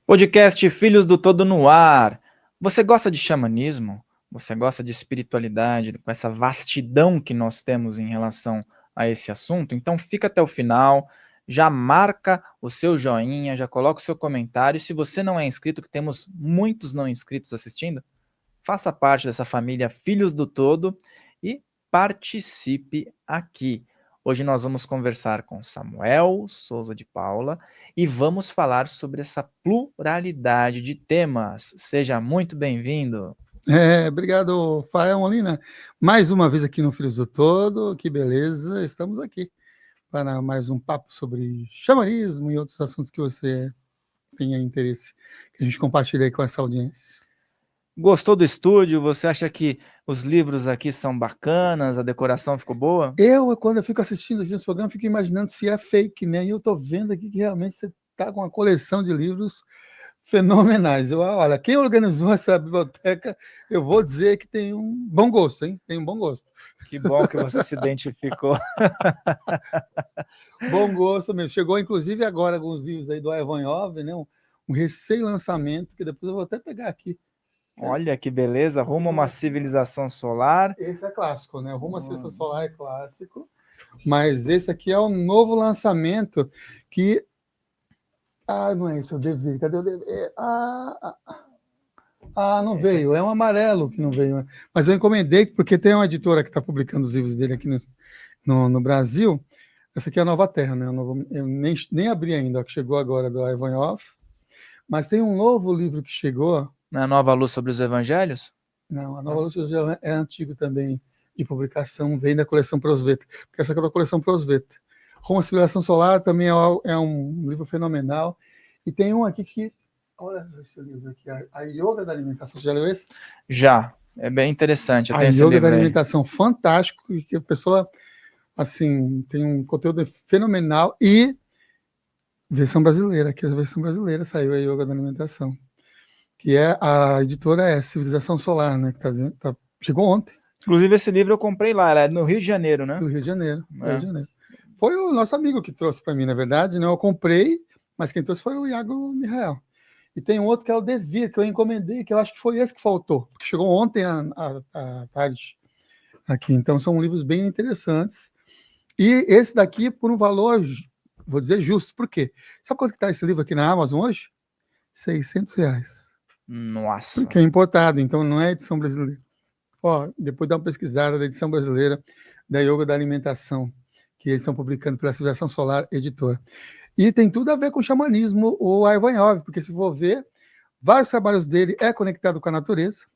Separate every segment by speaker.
Speaker 1: Podcast Filhos do Todo no ar. Você gosta de xamanismo? Você gosta de espiritualidade, com essa vastidão que nós temos em relação a esse assunto? Então fica até o final, já marca o seu joinha, já coloca o seu comentário. Se você não é inscrito, que temos muitos não inscritos assistindo, faça parte dessa família Filhos do Todo e participe aqui. Hoje nós vamos conversar com Samuel Souza de Paula e vamos falar sobre essa pluralidade de temas. Seja muito bem-vindo.
Speaker 2: Obrigado, Fael Molina. Mais uma vez aqui no Filhos do Todo, que beleza, estamos aqui para mais um papo sobre xamanismo e outros assuntos que você tenha interesse, que a gente compartilha aí com essa audiência.
Speaker 1: Gostou do estúdio? Você acha que os livros aqui são bacanas, a decoração ficou boa?
Speaker 2: Quando eu fico assistindo esse programa, fico imaginando se é fake, né? E eu estou vendo aqui que realmente você está com uma coleção de livros fenomenais. Olha, quem organizou essa biblioteca, eu vou dizer que tem um bom gosto, hein? Tem um bom gosto.
Speaker 1: Que bom que você se identificou.
Speaker 2: Bom gosto mesmo. Chegou, inclusive, agora alguns livros aí do Ivanov, né? Um recém-lançamento, que depois eu vou até pegar aqui.
Speaker 1: Olha que beleza, Rumo a uma Civilização Solar.
Speaker 2: Esse é clássico, né? Rumo a Civilização Solar é clássico, mas esse aqui é um novo lançamento que... não é isso, eu devi. Cadê o dever? Não veio. É um amarelo que não veio. Mas eu encomendei, porque tem uma editora que está publicando os livros dele aqui no Brasil. Essa aqui é a Nova Terra, né? Eu nem abri ainda, que chegou agora do Ivanov. Mas tem um novo livro que chegou.
Speaker 1: Na Nova Luz sobre os Evangelhos?
Speaker 2: Não, a Nova Luz é antigo também, de publicação, vem da coleção Prosveta, porque essa aqui é da coleção Prosveta. Rumo à Civilização Solar também é um livro fenomenal. E tem um aqui que... Olha esse livro aqui, a Yoga da Alimentação. Você já leu esse?
Speaker 1: Já. É bem interessante.
Speaker 2: A Yoga da Alimentação, fantástico, que a pessoa, assim, tem um conteúdo fenomenal. E versão brasileira, aqui a versão brasileira saiu, a Yoga da Alimentação, que é a editora Civilização Solar, né? Que chegou ontem.
Speaker 1: Inclusive, esse livro eu comprei lá, era no Rio de Janeiro, né?
Speaker 2: Do Rio de Janeiro, Rio de Janeiro. Foi o nosso amigo que trouxe para mim, na verdade, né? Eu comprei, mas quem trouxe foi o Iago Mihael. E tem um outro que é o Devir, que eu encomendei, que eu acho que foi esse que faltou, porque chegou ontem à tarde aqui. Então, são livros bem interessantes. E esse daqui, por um valor, vou dizer, justo. Por quê? Sabe quanto que está esse livro aqui na Amazon hoje? R$600.
Speaker 1: Nossa!
Speaker 2: Porque é importado, então não é edição brasileira. Depois dá uma pesquisada da edição brasileira da Yoga da Alimentação, que eles estão publicando pela Civilização Solar Editora. E tem tudo a ver com o xamanismo, o Ivanov, porque se for ver, vários trabalhos dele é conectado com a natureza,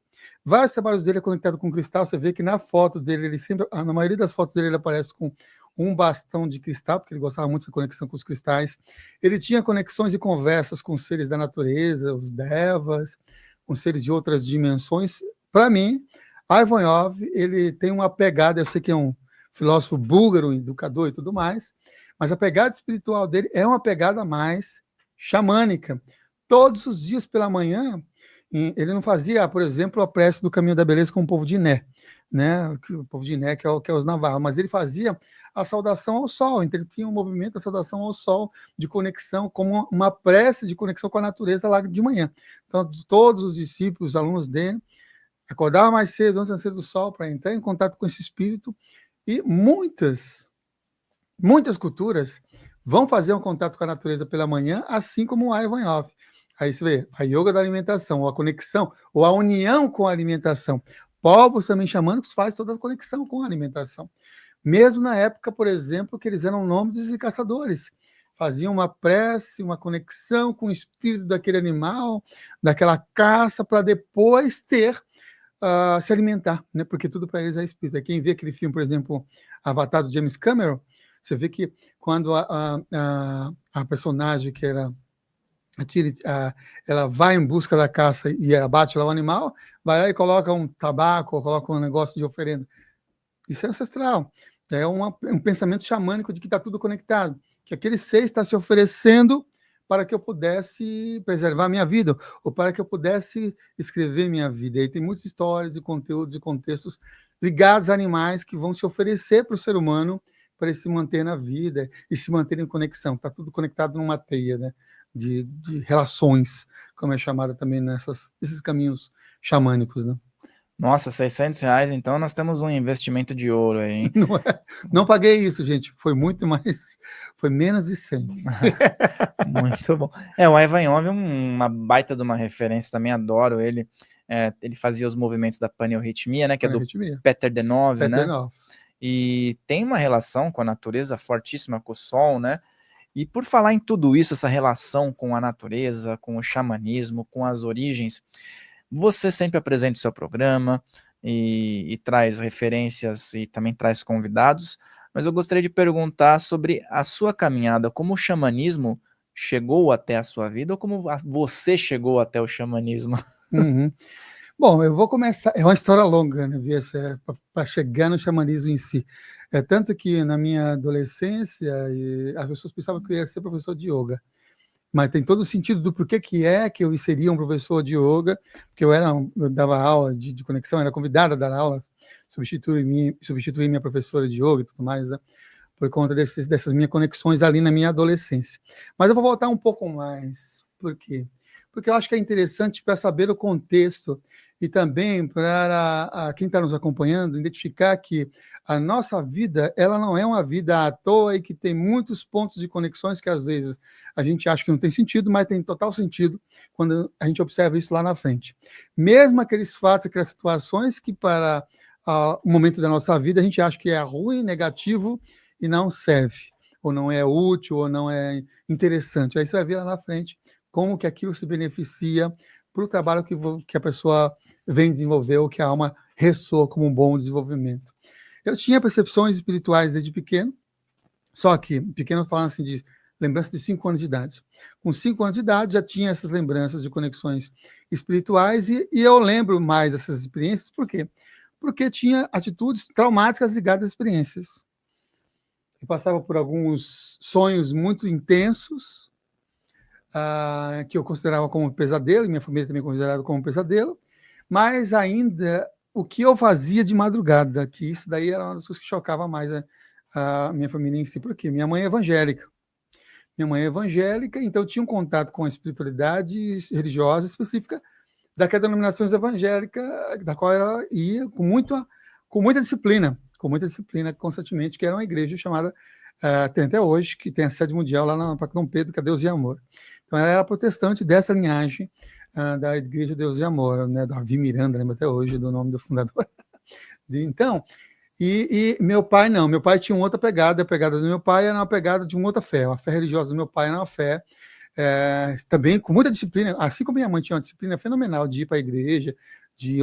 Speaker 2: vários trabalhos dele é conectado com o cristal. Você vê que na foto dele, ele sempre, na maioria das fotos dele, ele aparece com um bastão de cristal, porque ele gostava muito dessa conexão com os cristais. Ele tinha conexões e conversas com seres da natureza, os devas, com seres de outras dimensões. Para mim, Ivanov, ele tem uma pegada, eu sei que é um filósofo búlgaro, educador e tudo mais, mas a pegada espiritual dele é uma pegada mais xamânica. Todos os dias pela manhã, ele não fazia, por exemplo, a prece do Caminho da Beleza com o povo de Iné, né? O povo de Iné, que é os navarros, mas ele fazia a saudação ao sol. Então ele tinha um movimento da saudação ao sol, de conexão, como uma prece de conexão com a natureza lá de manhã. Então, todos os discípulos, os alunos dele, acordavam mais cedo, antes da nascer do sol, para entrar em contato com esse espírito. E muitas culturas vão fazer um contato com a natureza pela manhã, assim como o Ivanov. Aí você vê a yoga da alimentação, ou a conexão, ou a união com a alimentação. Povos também xamânicos fazem toda a conexão com a alimentação. Mesmo na época, por exemplo, que eles eram nômades e caçadores. Faziam uma prece, uma conexão com o espírito daquele animal, daquela caça, para depois se alimentar, né? Porque tudo para eles é espírito. Quem vê aquele filme, por exemplo, Avatar do James Cameron, você vê que quando a personagem que era ela vai em busca da caça e abate lá o animal, vai lá e coloca um tabaco, ou coloca um negócio de oferenda. Isso é ancestral. É um pensamento xamânico de que está tudo conectado, que aquele ser está se oferecendo para que eu pudesse preservar minha vida, ou para que eu pudesse escrever minha vida. E aí tem muitas histórias e conteúdos e contextos ligados a animais que vão se oferecer para o ser humano para ele se manter na vida e se manter em conexão. Está tudo conectado numa teia, né? de relações, como é chamada também nesses caminhos xamânicos, né?
Speaker 1: Nossa, R$ 600, então nós temos um investimento de ouro aí, hein?
Speaker 2: Não paguei isso, gente, foi muito mais, foi menos de 100.
Speaker 1: Muito bom. O Ivan Yov é uma baita de uma referência, também adoro ele. Ele fazia os movimentos da paneuritmia, né, que é do Peter Denove, né? E tem uma relação com a natureza fortíssima, com o sol, né? E por falar em tudo isso, essa relação com a natureza, com o xamanismo, com as origens, você sempre apresenta o seu programa e traz referências e também traz convidados, mas eu gostaria de perguntar sobre a sua caminhada, como o xamanismo chegou até a sua vida ou como você chegou até o xamanismo?
Speaker 2: Uhum. Bom, eu vou começar, é uma história longa, né, para chegar no xamanismo em si. É tanto que na minha adolescência, as pessoas pensavam que eu ia ser professor de yoga, mas tem todo o sentido do porquê que eu seria um professor de yoga, porque eu dava aula de conexão, era convidada a dar aula, substituir minha professora de yoga e tudo mais, né, por conta dessas minhas conexões ali na minha adolescência. Mas eu vou voltar um pouco mais. Por quê? Porque eu acho que é interessante para saber o contexto e também para quem está nos acompanhando identificar que a nossa vida, ela não é uma vida à toa e que tem muitos pontos de conexões que às vezes a gente acha que não tem sentido, mas tem total sentido quando a gente observa isso lá na frente. Mesmo aqueles fatos, aquelas situações que para o momento da nossa vida a gente acha que é ruim, negativo e não serve, ou não é útil, ou não é interessante. Aí você vai ver lá na frente como que aquilo se beneficia para o trabalho que a pessoa vem desenvolver, ou que a alma ressoa como um bom desenvolvimento. Eu tinha percepções espirituais desde pequeno, só que pequeno falando assim de lembrança de 5 anos de idade. Com 5 anos de idade já tinha essas lembranças de conexões espirituais e eu lembro mais dessas experiências, por quê? Porque tinha atitudes traumáticas ligadas às experiências. Eu passava por alguns sonhos muito intensos, que eu considerava como pesadelo, e minha família também considerava como pesadelo, mas ainda o que eu fazia de madrugada, que isso daí era uma das coisas que chocava mais a minha família em si, porque minha mãe é evangélica. Minha mãe é evangélica, então eu tinha um contato com a espiritualidade religiosa específica daquelas denominações evangélicas, da qual ela ia com muita disciplina, constantemente, que era uma igreja chamada, tem até hoje, que tem a sede mundial lá na Parque Dom Pedro, que é Deus e Amor. Então, ela era protestante dessa linhagem da Igreja Deus e Amor, né, do Davi Miranda, lembro até hoje do nome do fundador. Então, e meu pai não, meu pai tinha uma outra pegada, a pegada do meu pai era uma pegada de uma outra fé, a fé religiosa do meu pai era uma fé também com muita disciplina, assim como minha mãe tinha uma disciplina fenomenal de ir para a igreja, de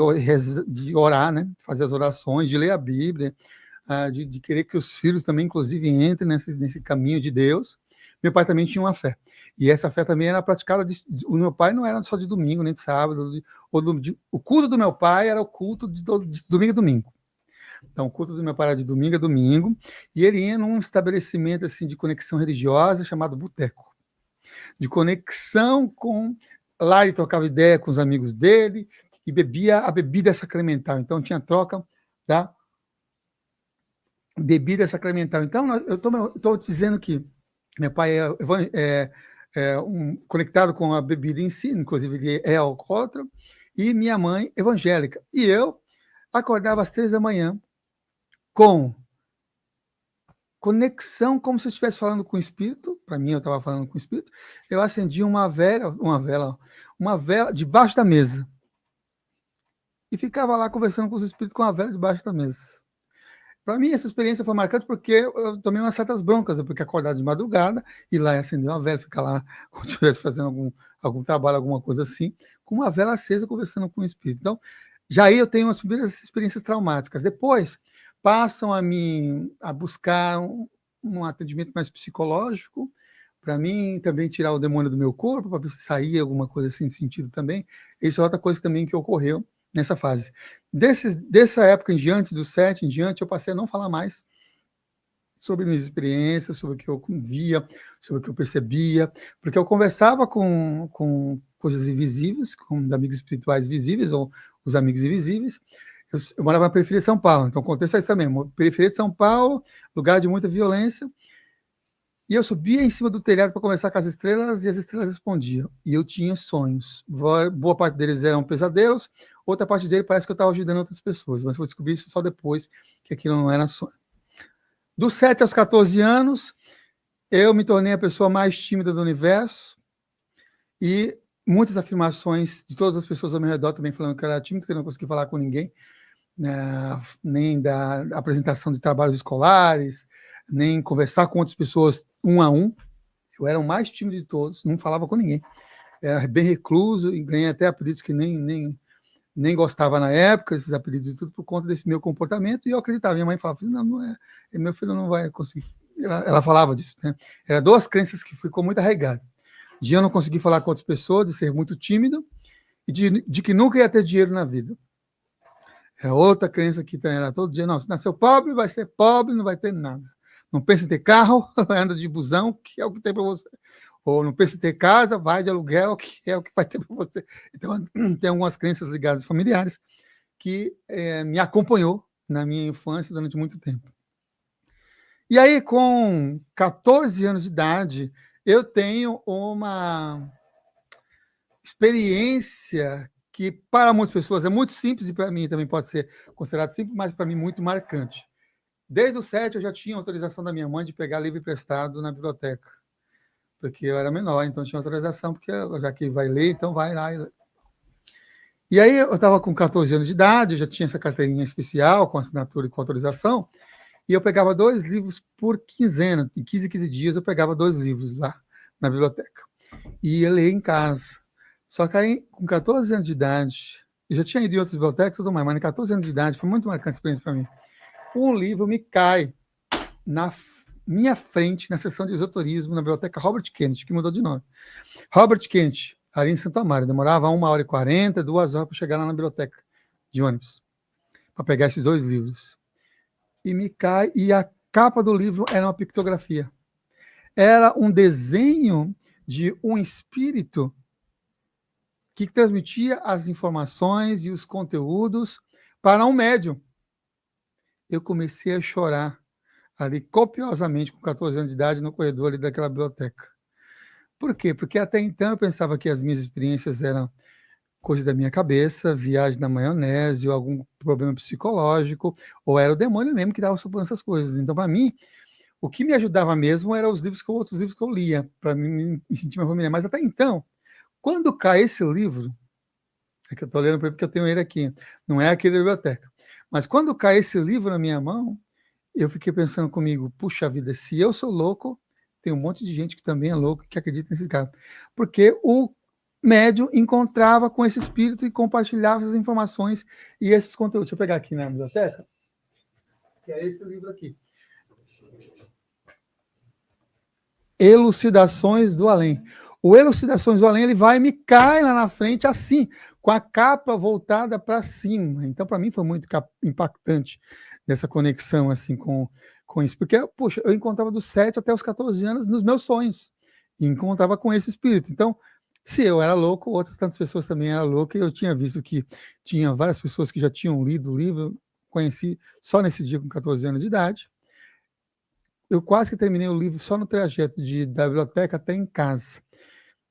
Speaker 2: orar, né, fazer as orações, de ler a Bíblia, de querer que os filhos também, inclusive, entrem nesse caminho de Deus. Meu pai também tinha uma fé. E essa fé também era praticada. O meu pai não era só de domingo, nem de sábado. O culto do meu pai era o culto de domingo a domingo. Então, o culto do meu pai era de domingo a domingo. E ele ia num estabelecimento assim, de conexão religiosa chamado boteco. De conexão com... Lá ele trocava ideia com os amigos dele e bebia a bebida sacramental. Então, tinha troca da bebida sacramental. Então, eu estou dizendo que meu pai conectado com a bebida em si, inclusive ele é alcoólatra, e minha mãe evangélica. E eu acordava às 3 da manhã com conexão, como se eu estivesse falando com o espírito. Para mim, eu estava falando com o espírito. Eu acendia uma vela debaixo da mesa e ficava lá conversando com os espíritos com a vela debaixo da mesa. Para mim, essa experiência foi marcante porque eu tomei umas certas broncas, porque acordar de madrugada, ir lá e acender uma vela, ficar lá, como se estivesse fazendo algum trabalho, alguma coisa assim, com uma vela acesa, conversando com o espírito. Então, já aí eu tenho umas primeiras experiências traumáticas. Depois, passam a buscar um atendimento mais psicológico, para mim também tirar o demônio do meu corpo, para ver se saía alguma coisa assim, sentido também. Isso é outra coisa também que ocorreu nessa fase. Dessa época em diante, dos 7 em diante, eu passei a não falar mais sobre minhas experiências, sobre o que eu via, sobre o que eu percebia, porque eu conversava com coisas invisíveis, com amigos espirituais visíveis, ou os amigos invisíveis. Eu morava na periferia de São Paulo, então o contexto é isso também, periferia de São Paulo, lugar de muita violência, E eu subia em cima do telhado para conversar com as estrelas e as estrelas respondiam. E eu tinha sonhos. Boa parte deles eram pesadelos, outra parte dele parece que eu estava ajudando outras pessoas, mas vou descobrir isso só depois, que aquilo não era sonho. Dos 7 aos 14 anos, eu me tornei a pessoa mais tímida do universo e muitas afirmações de todas as pessoas ao meu redor também falando que eu era tímido, que eu não conseguia falar com ninguém, né, nem da apresentação de trabalhos escolares, nem conversar com outras pessoas um a um. Eu era o mais tímido de todos, não falava com ninguém. Era bem recluso e ganhei até apelidos que nem gostava na época, esses apelidos e tudo, por conta desse meu comportamento, e eu acreditava. Minha mãe falava, não é, meu filho não vai conseguir. Ela falava disso, né? Eram duas crenças que ficou muito arraigada. De eu não conseguir falar com outras pessoas, de ser muito tímido, e de que nunca ia ter dinheiro na vida. Era outra crença que era todo dia, não, se nasceu pobre, vai ser pobre, não vai ter nada. Não pensa em ter carro, anda de busão, que é o que tem para você. Ou não pensa em ter casa, vai de aluguel, que é o que vai ter para você. Então, tem algumas crenças ligadas familiares que me acompanhou na minha infância durante muito tempo. E aí, com 14 anos de idade, eu tenho uma experiência que para muitas pessoas é muito simples e para mim também pode ser considerado simples, mas para mim muito marcante. Desde os 7 eu já tinha autorização da minha mãe de pegar livro emprestado na biblioteca, porque eu era menor, então tinha autorização, porque já que vai ler, então vai lá. E aí eu estava com 14 anos de idade, já tinha essa carteirinha especial com assinatura e com autorização, e eu pegava 2 livros por quinzena, em 15 dias eu pegava 2 livros lá na biblioteca, e ia ler em casa. Só que aí, com 14 anos de idade, eu já tinha ido em outras bibliotecas e tudo mais, mas em 14 anos de idade foi muito marcante a experiência para mim. Um livro me cai na minha frente, na seção de esoterismo, na biblioteca Robert Kennedy, que mudou de nome. Robert Kennedy, ali em Santo Amaro, demorava 1h40, 2 horas para chegar lá na biblioteca de ônibus, para pegar esses 2 livros. E me cai, e a capa do livro era uma pictografia. Era um desenho de um espírito que transmitia as informações e os conteúdos para um médium. Eu comecei a chorar ali copiosamente com 14 anos de idade no corredor ali daquela biblioteca. Por quê? Porque até então eu pensava que as minhas experiências eram coisa da minha cabeça, viagem na maionese, ou algum problema psicológico, ou era o demônio mesmo que estava supondo essas coisas. Então, para mim, o que me ajudava mesmo eram os outros livros que eu lia, para me sentir mais familiar. Mas até então, quando cai esse livro, é que eu estou lendo porque eu tenho ele aqui, não é aquele da biblioteca, mas quando cai esse livro na minha mão, eu fiquei pensando comigo, puxa vida, se eu sou louco, tem um monte de gente que também é louco, que acredita nesse cara. Porque o médium encontrava com esse espírito e compartilhava essas informações e esses conteúdos. Deixa eu pegar aqui na biblioteca, que é esse livro aqui. Elucidações do Além. O Elucidações do Além, ele vai e me cai lá na frente assim, com a capa voltada para cima. Então, para mim, foi muito impactante dessa conexão assim com isso. Porque, poxa, eu encontrava dos 7 até os 14 anos nos meus sonhos. E encontrava com esse espírito. Então, se eu era louco, outras tantas pessoas também eram loucas. E eu tinha visto que tinha várias pessoas que já tinham lido o livro. Conheci só nesse dia com 14 anos de idade. Eu quase que terminei o livro só no trajeto da biblioteca até em casa.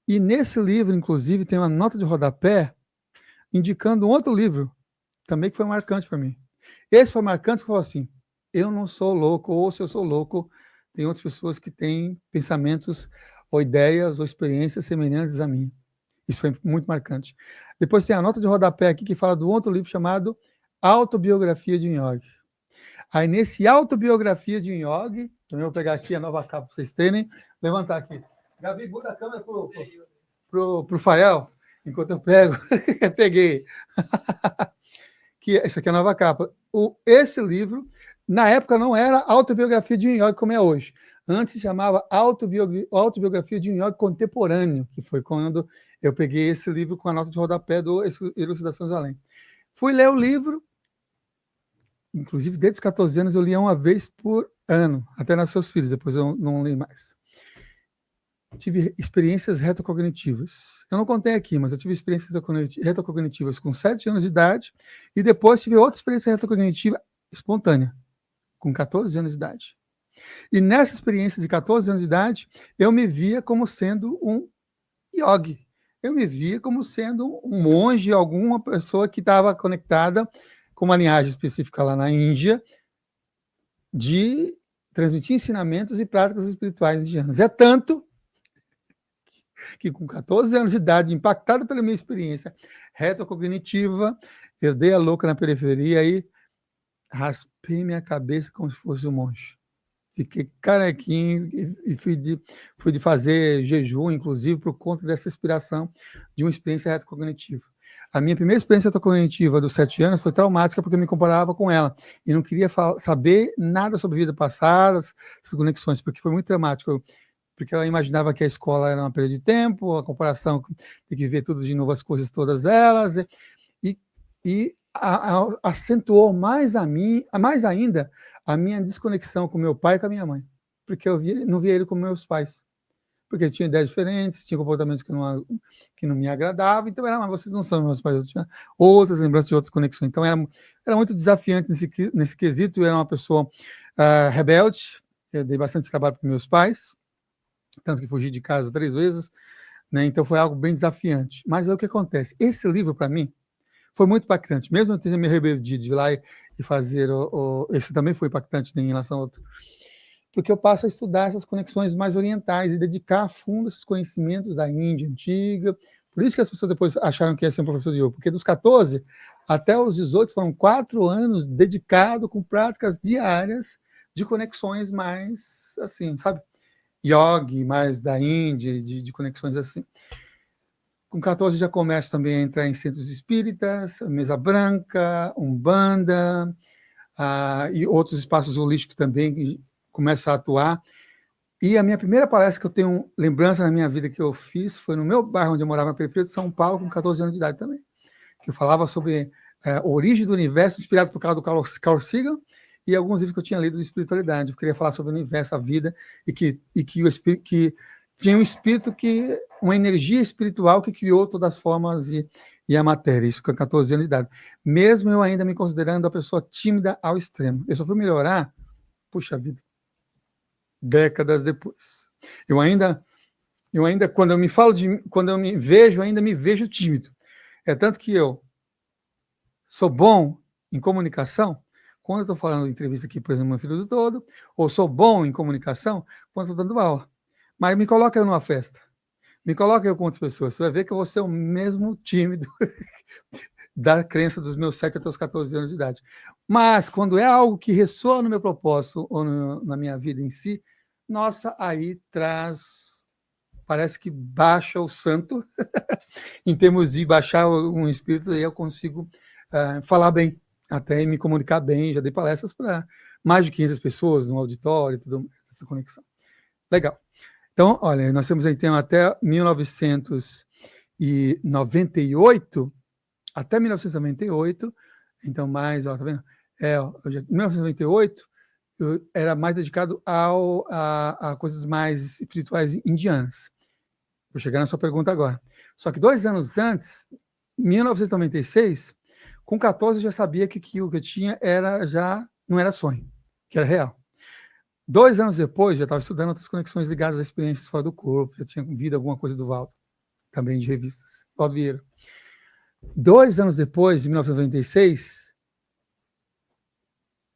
Speaker 2: E nesse livro, inclusive, tem uma nota de rodapé indicando um outro livro, também que foi marcante para mim. Esse foi marcante porque falou assim, eu não sou louco, ou se eu sou louco, tem outras pessoas que têm pensamentos, ou ideias, ou experiências semelhantes a mim. Isso foi muito marcante. Depois tem a nota de rodapé aqui que fala do outro livro chamado Autobiografia de um Yogi. Aí nesse Autobiografia de um Yogi, também vou pegar aqui a nova capa para vocês terem, levantar aqui. Gabi, muda a câmera pro Fael, enquanto eu pego. Peguei. Essa aqui é a nova capa. Esse livro, na época, não era Autobiografia de um Yogi como é hoje. Antes se chamava Autobiografia de um Yogi Contemporâneo, que foi quando eu peguei esse livro com a nota de rodapé do Elucidações do Além. Fui ler o livro, inclusive desde os 14 anos eu lia uma vez por ano, até nascer os filhos, depois eu não li mais. Tive experiências retrocognitivas. Eu não contei aqui, mas eu tive experiências retrocognitivas com 7 anos de idade e depois tive outra experiência retrocognitiva espontânea, com 14 anos de idade. E nessa experiência de 14 anos de idade, eu me via como sendo um yogi. Eu me via como sendo um monge, alguma pessoa que estava conectada com uma linhagem específica lá na Índia, de transmitir ensinamentos e práticas espirituais indianas. É tanto que com 14 anos de idade, impactado pela minha experiência retrocognitiva, eu dei a louca na periferia e raspei minha cabeça como se fosse um monge. Fiquei carequinho e fui de fazer jejum, inclusive, por conta dessa inspiração de uma experiência retrocognitiva. A minha primeira experiência retrocognitiva dos 7 anos foi traumática porque eu me comparava com ela e não queria saber nada sobre vida passada, essas conexões, porque foi muito traumático. Porque eu imaginava que a escola era uma perda de tempo, a comparação, tem que ver tudo de novo, as coisas todas elas, e acentuou mais ainda a minha desconexão com meu pai e com a minha mãe, porque eu não via ele como meus pais, porque tinha ideias diferentes, tinha comportamentos que não me agradavam, então mas vocês não são meus pais, eu tinha outras lembranças de outras conexões, então era muito desafiante nesse quesito. Eu era uma pessoa rebelde, eu dei bastante trabalho para meus pais, tanto que fugi de casa 3 vezes, né? Então foi algo bem desafiante. Mas é o que acontece. Esse livro, para mim, foi muito impactante. Mesmo eu tendo me rebeldia de ir lá e fazer esse também foi impactante em relação ao outro. Porque eu passo a estudar essas conexões mais orientais e dedicar a fundo esses conhecimentos da Índia antiga. Por isso que as pessoas depois acharam que ia ser um professor de yoga. Porque dos 14 até os 18 foram 4 anos dedicado com práticas diárias de conexões mais, assim, sabe? Yogi, mais da Índia, de conexões assim. Com 14 já começo também a entrar em centros espíritas, mesa branca, umbanda, e outros espaços holísticos também começo a atuar. E a minha primeira palestra que eu tenho lembrança na minha vida que eu fiz foi no meu bairro onde eu morava, na periferia de São Paulo, com 14 anos de idade também. Que eu falava sobre a origem do universo, inspirado por causa do Carl Sagan, e alguns livros que eu tinha lido de espiritualidade. Eu queria falar sobre o universo, a vida, e que o espírito, que tinha um espírito, uma energia espiritual que criou todas as formas e a matéria. Isso com 14 anos de idade. Mesmo eu ainda me considerando uma pessoa tímida ao extremo. Eu só fui melhorar, puxa vida, décadas depois. Eu ainda quando eu me vejo, ainda me vejo tímido. É tanto que eu sou bom em comunicação quando eu estou falando em entrevista aqui, por exemplo, no Filho do Todo, ou sou bom em comunicação quando estou dando aula. Mas me coloca eu numa festa, me coloca eu com outras pessoas, você vai ver que eu vou ser o mesmo tímido da crença dos meus 7 até os 14 anos de idade. Mas quando é algo que ressoa no meu propósito ou na minha vida em si, nossa, aí parece que baixa o santo, em termos de baixar um espírito, aí eu consigo falar bem, até me comunicar bem. Já dei palestras para mais de 500 pessoas no auditório, tudo essa conexão. Legal. Então, olha, nós temos aí até 1998, então mais, ó, tá vendo? 1998, eu era mais dedicado a coisas mais espirituais indianas. Vou chegar na sua pergunta agora. Só que 2 anos antes, 1996, com 14 eu já sabia que o que eu tinha não era sonho, que era real. 2 anos depois, já estava estudando outras conexões ligadas a experiências fora do corpo, já tinha visto alguma coisa do Valdo, também de revistas, Valdo Vieira. 2 anos depois, em 1996,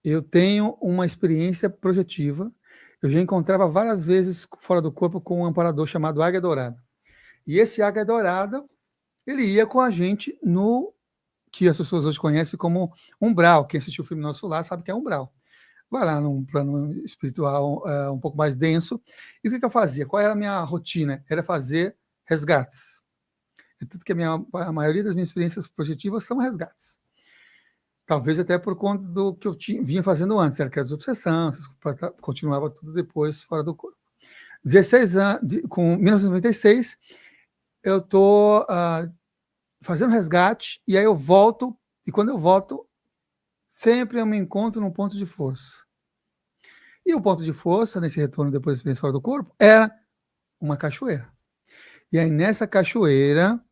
Speaker 2: eu tenho uma experiência projetiva. Eu já encontrava várias vezes fora do corpo com um amparador chamado Águia Dourada. E esse Águia Dourada, ele ia com a gente no que as pessoas hoje conhecem como umbral. Quem assistiu o filme Nosso Lar sabe que é umbral. Vai lá num plano espiritual um pouco mais denso. E o que eu fazia? Qual era a minha rotina? Era fazer resgates. Tanto que a maioria das minhas experiências projetivas são resgates. Talvez até por conta do que eu vinha fazendo antes, era que era desobsessão, continuava tudo depois fora do corpo. 16 anos, com 1996, eu estou fazendo resgate, e aí eu volto, e quando eu volto, sempre eu me encontro num ponto de força. E o ponto de força, nesse retorno depois da experiência fora do corpo, era uma cachoeira. E aí nessa cachoeira,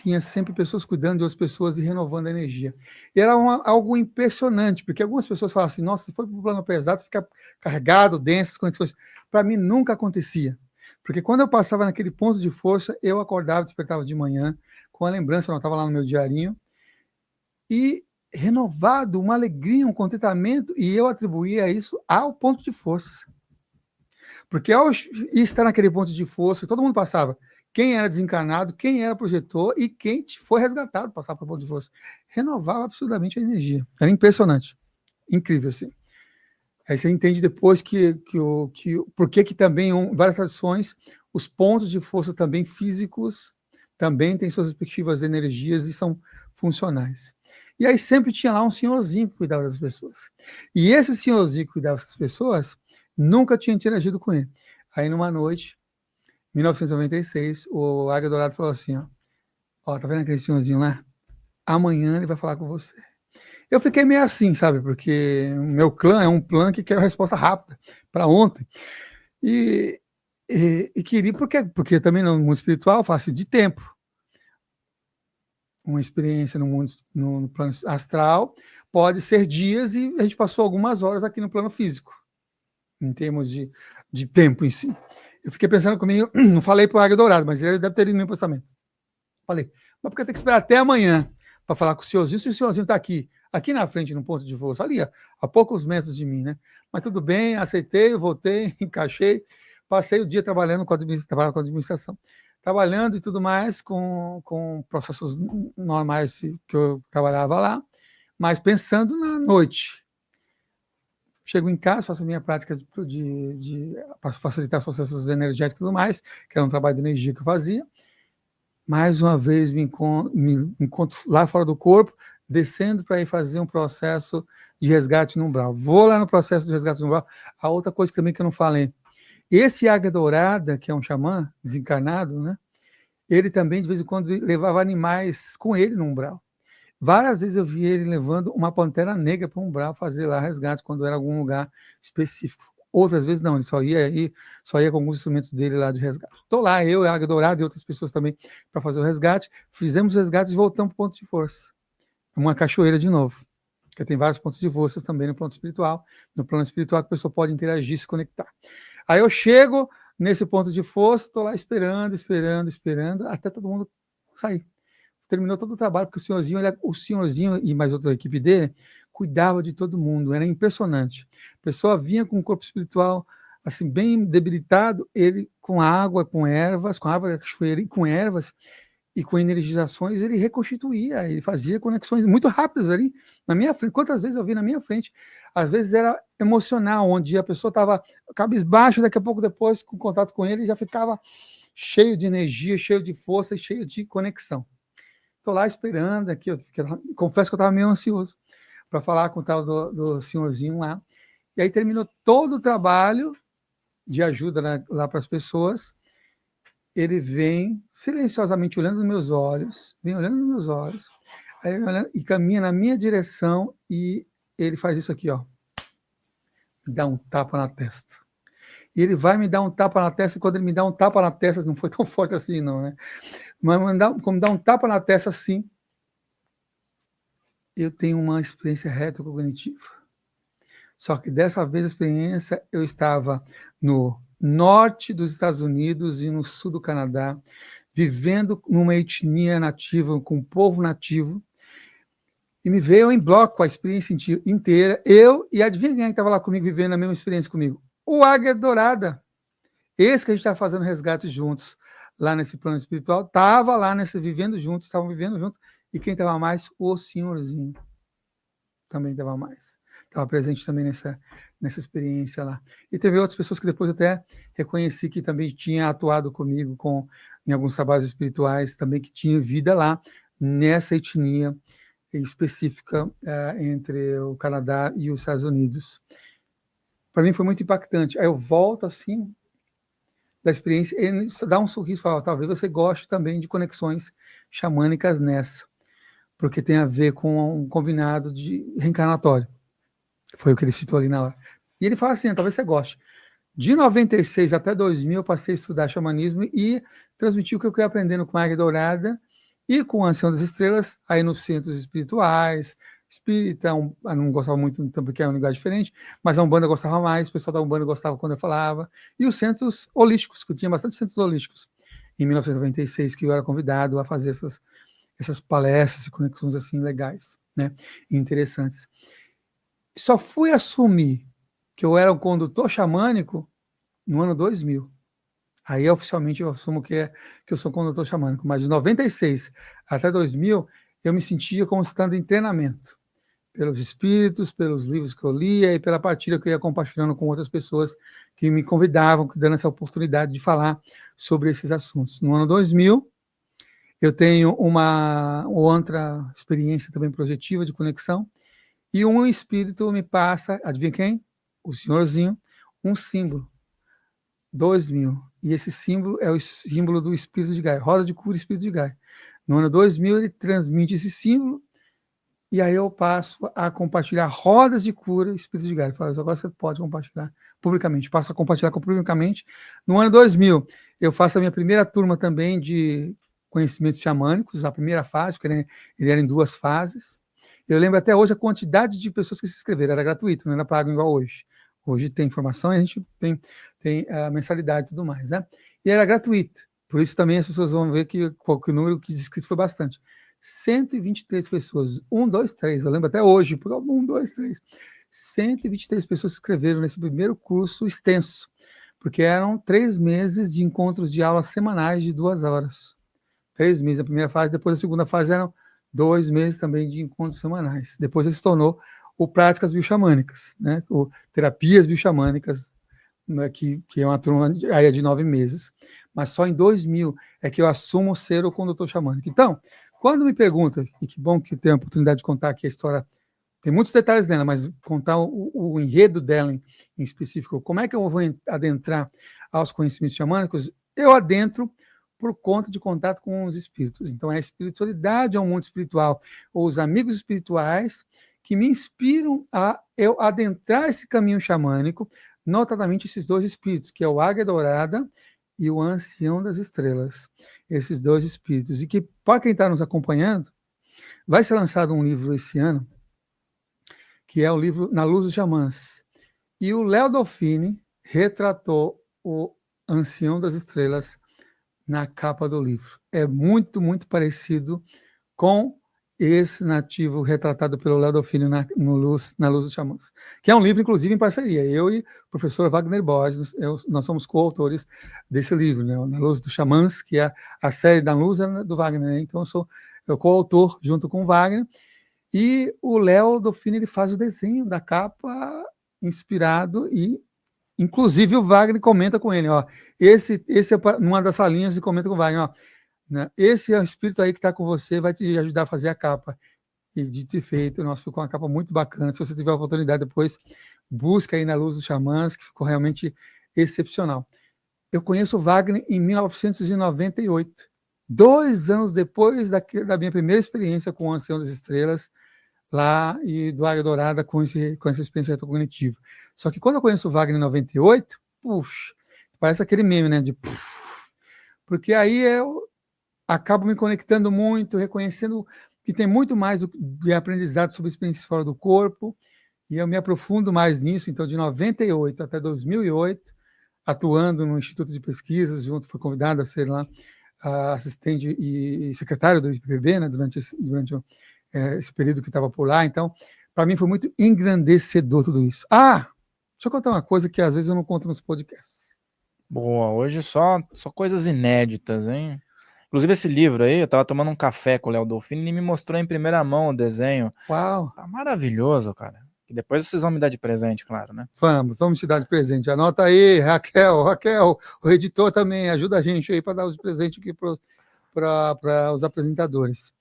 Speaker 2: tinha sempre pessoas cuidando de outras pessoas e renovando a energia. E era algo impressionante, porque algumas pessoas falavam assim, nossa, se for para o plano pesado, fica carregado, denso, as conexões. Para mim, nunca acontecia. Porque quando eu passava naquele ponto de força, eu acordava, despertava de manhã, com a lembrança, eu estava lá no meu diarinho, e renovado, uma alegria, um contentamento, e eu atribuía isso ao ponto de força. Porque ao estar naquele ponto de força, todo mundo passava, quem era desencarnado, quem era projetor e quem foi resgatado passava para o ponto de força. Renovava absurdamente a energia. Era impressionante. Incrível, assim. Aí você entende depois por que também, várias tradições, os pontos de força também físicos, também têm suas respectivas energias e são funcionais. E aí sempre tinha lá um senhorzinho que cuidava das pessoas. E esse senhorzinho que cuidava das pessoas, nunca tinha interagido com ele. Aí numa noite, 1996, o Águia Dourado falou assim, ó, tá vendo aquele senhorzinho lá? Amanhã ele vai falar com você. Eu fiquei meio assim, sabe? Porque o meu clã é um clã que quer resposta rápida, para ontem. E queria, porque também no mundo espiritual faz de tempo. Uma experiência no plano astral pode ser dias e a gente passou algumas horas aqui no plano físico, em termos de tempo em si. Eu fiquei pensando comigo, não falei para o Águia Dourado, mas ele deve ter ido no meu pensamento. Falei, mas porque eu tenho que esperar até amanhã para falar com o senhorzinho, se o senhorzinho está aqui na frente, no ponto de força, ali, a poucos metros de mim, né? Mas tudo bem, aceitei, voltei, encaixei, passei o dia trabalhando com a administração. Trabalhando e tudo mais, com processos normais que eu trabalhava lá, mas pensando na noite. Chego em casa, faço a minha prática para facilitar os processos energéticos e tudo mais, que era um trabalho de energia que eu fazia. Mais uma vez me encontro lá fora do corpo, descendo para ir fazer um processo de resgate no umbral. Vou lá no processo de resgate no umbral. A outra coisa também que eu não falei, esse Águia Dourada, que é um xamã desencarnado, né? Ele também, de vez em quando, levava animais com ele no umbral. Várias vezes eu vi ele levando uma pantera negra para o umbral fazer lá resgate, quando era algum lugar específico. Outras vezes não, ele só ia com alguns instrumentos dele lá de resgate. Estou lá, eu, a Águia Dourada e outras pessoas também para fazer o resgate. Fizemos o resgate e voltamos para o ponto de força. Uma cachoeira de novo. Porque tem vários pontos de força também no plano espiritual. No plano espiritual que a pessoa pode interagir, se conectar. Aí eu chego nesse ponto de força, estou lá esperando, até todo mundo sair. Terminou todo o trabalho, porque o senhorzinho e mais outra equipe dele cuidava de todo mundo, era impressionante. A pessoa vinha com o corpo espiritual assim bem debilitado, ele com água, com ervas, com água da cachoeira e com ervas e com energizações, ele reconstituía, ele fazia conexões muito rápidas ali na minha frente. Quantas vezes eu vi na minha frente? Às vezes era emocional, onde a pessoa estava cabisbaixo, daqui a pouco depois, com contato com ele, já ficava cheio de energia, cheio de força e cheio de conexão. Estou lá esperando, confesso que eu estava meio ansioso para falar com o tal do senhorzinho lá. E aí terminou todo o trabalho de ajuda lá para as pessoas. Ele vem silenciosamente olhando nos meus olhos, aí e caminha na minha direção e ele faz isso aqui, ó. Me dá um tapa na testa. E ele vai me dar um tapa na testa, e quando ele me dá um tapa na testa, não foi tão forte assim, não, né? Mas como dá um tapa na testa assim, eu tenho uma experiência retrocognitiva. Só que dessa vez a experiência, eu estava no norte dos Estados Unidos e no sul do Canadá, vivendo numa etnia nativa, com um povo nativo, e me veio em bloco a experiência inteira, e adivinha quem estava lá comigo, vivendo a mesma experiência comigo? O Águia Dourada, esse que a gente está fazendo resgate juntos, lá nesse plano espiritual, estava lá estavam vivendo juntos, e quem estava mais? O senhorzinho. Também estava mais. Estava presente também nessa experiência lá. E teve outras pessoas que depois até reconheci que também tinha atuado comigo em alguns trabalhos espirituais, também que tinha vida lá, nessa etnia específica entre o Canadá e os Estados Unidos. Para mim foi muito impactante. Aí eu volto assim, da experiência, ele dá um sorriso e fala, talvez você goste também de conexões xamânicas nessa, porque tem a ver com um combinado de reencarnatório. Foi o que ele citou ali na hora. E ele fala assim, talvez você goste. De 96 até 2000, eu passei a estudar xamanismo e transmitir o que eu fui aprendendo com a Águia Dourada E com o Ancião das Estrelas, aí nos centros espirituais, espírita, eu não gostava muito, então, porque é um lugar diferente, mas a Umbanda gostava mais, o pessoal da Umbanda gostava quando eu falava, e os centros holísticos, que eu tinha bastante centros holísticos. Em 1996, que eu era convidado a fazer essas palestras e conexões assim legais, né, interessantes. Só fui assumir que eu era um condutor xamânico no ano 2000. Aí, oficialmente, eu assumo que eu sou condutor xamânico. Mas de 96 até 2000, eu me sentia como estando em treinamento. Pelos espíritos, pelos livros que eu lia e pela partilha que eu ia compartilhando com outras pessoas que me convidavam, dando essa oportunidade de falar sobre esses assuntos. No ano 2000, eu tenho uma outra experiência também projetiva de conexão, e um espírito me passa, adivinha quem? O senhorzinho, um símbolo. 2000. E esse símbolo é o símbolo do espírito de Gaia, roda de cura espírito de Gaia. No ano 2000 ele transmite esse símbolo, e aí eu passo a compartilhar rodas de cura espírito de Gaia. Ele fala, agora você pode compartilhar publicamente. Passo a compartilhar publicamente. No ano 2000 eu faço a minha primeira turma também de conhecimentos xamânicos, a primeira fase, porque ele era em 2 fases. Eu lembro até hoje a quantidade de pessoas que se inscreveram, era gratuito, não era pago igual hoje. Hoje tem informação e a gente tem a mensalidade e tudo mais, né? E era gratuito. Por isso também as pessoas vão ver que o número de inscritos foi bastante. 123 pessoas, 1, 2, 3, eu lembro até hoje, por 1, 2, 3. 123 pessoas se inscreveram nesse primeiro curso extenso, porque eram 3 meses de encontros de aulas semanais de 2 horas. 3 meses a primeira fase, depois a segunda fase eram 2 meses também de encontros semanais. Depois ele se tornou o Práticas Bioxamânicas, né? O Terapias Bioxamânicas, né? que é uma turma aí de 9 meses. Mas só em 2000 é que eu assumo ser o condutor xamânico. Então, quando me perguntam, e que bom que tenho a oportunidade de contar aqui a história, tem muitos detalhes dela, mas contar o enredo dela em específico, como é que eu vou adentrar aos conhecimentos xamânicos, eu adentro por conta de contato com os espíritos. Então, a espiritualidade é um mundo espiritual, ou os amigos espirituais que me inspiram a eu adentrar esse caminho xamânico, notadamente esses 2 espíritos, que é o Águia Dourada e o Ancião das Estrelas. Esses 2 espíritos. E que, para quem está nos acompanhando, vai ser lançado um livro esse ano, que é o livro Na Luz dos Xamãs. E o Léo Dolfini retratou o Ancião das Estrelas na capa do livro. É muito, muito parecido com esse nativo retratado pelo Léo Dolfini na Luz dos Xamãs, que é um livro, inclusive, em parceria. Eu e o professor Wagner Borges, nós somos coautores desse livro, né? Na Luz dos Xamãs, que é a série da Luz do Wagner, né? Então, eu sou coautor junto com o Wagner, e o Léo Dolfini ele faz o desenho da capa inspirado, e inclusive o Wagner comenta com ele, ó, esse é numa das salinhas, e comenta com o Wagner, ó, né, esse é o espírito aí que está com você, vai te ajudar a fazer a capa. E dito e feito, nossa, ficou uma capa muito bacana. Se você tiver a oportunidade depois, busca aí na Luz dos Xamãs, que ficou realmente excepcional. Eu conheço o Wagner em 1998, 2 anos depois da minha primeira experiência com o Ancião das Estrelas, lá e do Águia Dourada com essa experiência retrocognitiva. Só que quando eu conheço o Wagner em 98, puxa, parece aquele meme, né? Porque aí eu acabo me conectando muito, reconhecendo que tem muito mais de aprendizado sobre experiências fora do corpo, e eu me aprofundo mais nisso. Então, de 98 até 2008, atuando no Instituto de Pesquisas, fui convidado a ser lá assistente e secretário do IPPB, né, durante esse período que estava por lá. Então, para mim foi muito engrandecedor tudo isso. Deixa eu contar uma coisa que às vezes eu não conto nos podcasts.
Speaker 1: Boa, hoje só coisas inéditas, hein? Inclusive esse livro aí, eu tava tomando um café com o Léo Dolfini e ele me mostrou em primeira mão o desenho.
Speaker 2: Uau!
Speaker 1: Tá maravilhoso, cara. E depois vocês vão me dar de presente, claro, né?
Speaker 2: Vamos te dar de presente. Anota aí, Raquel, o editor também, ajuda a gente aí para dar os presentes aqui para os apresentadores.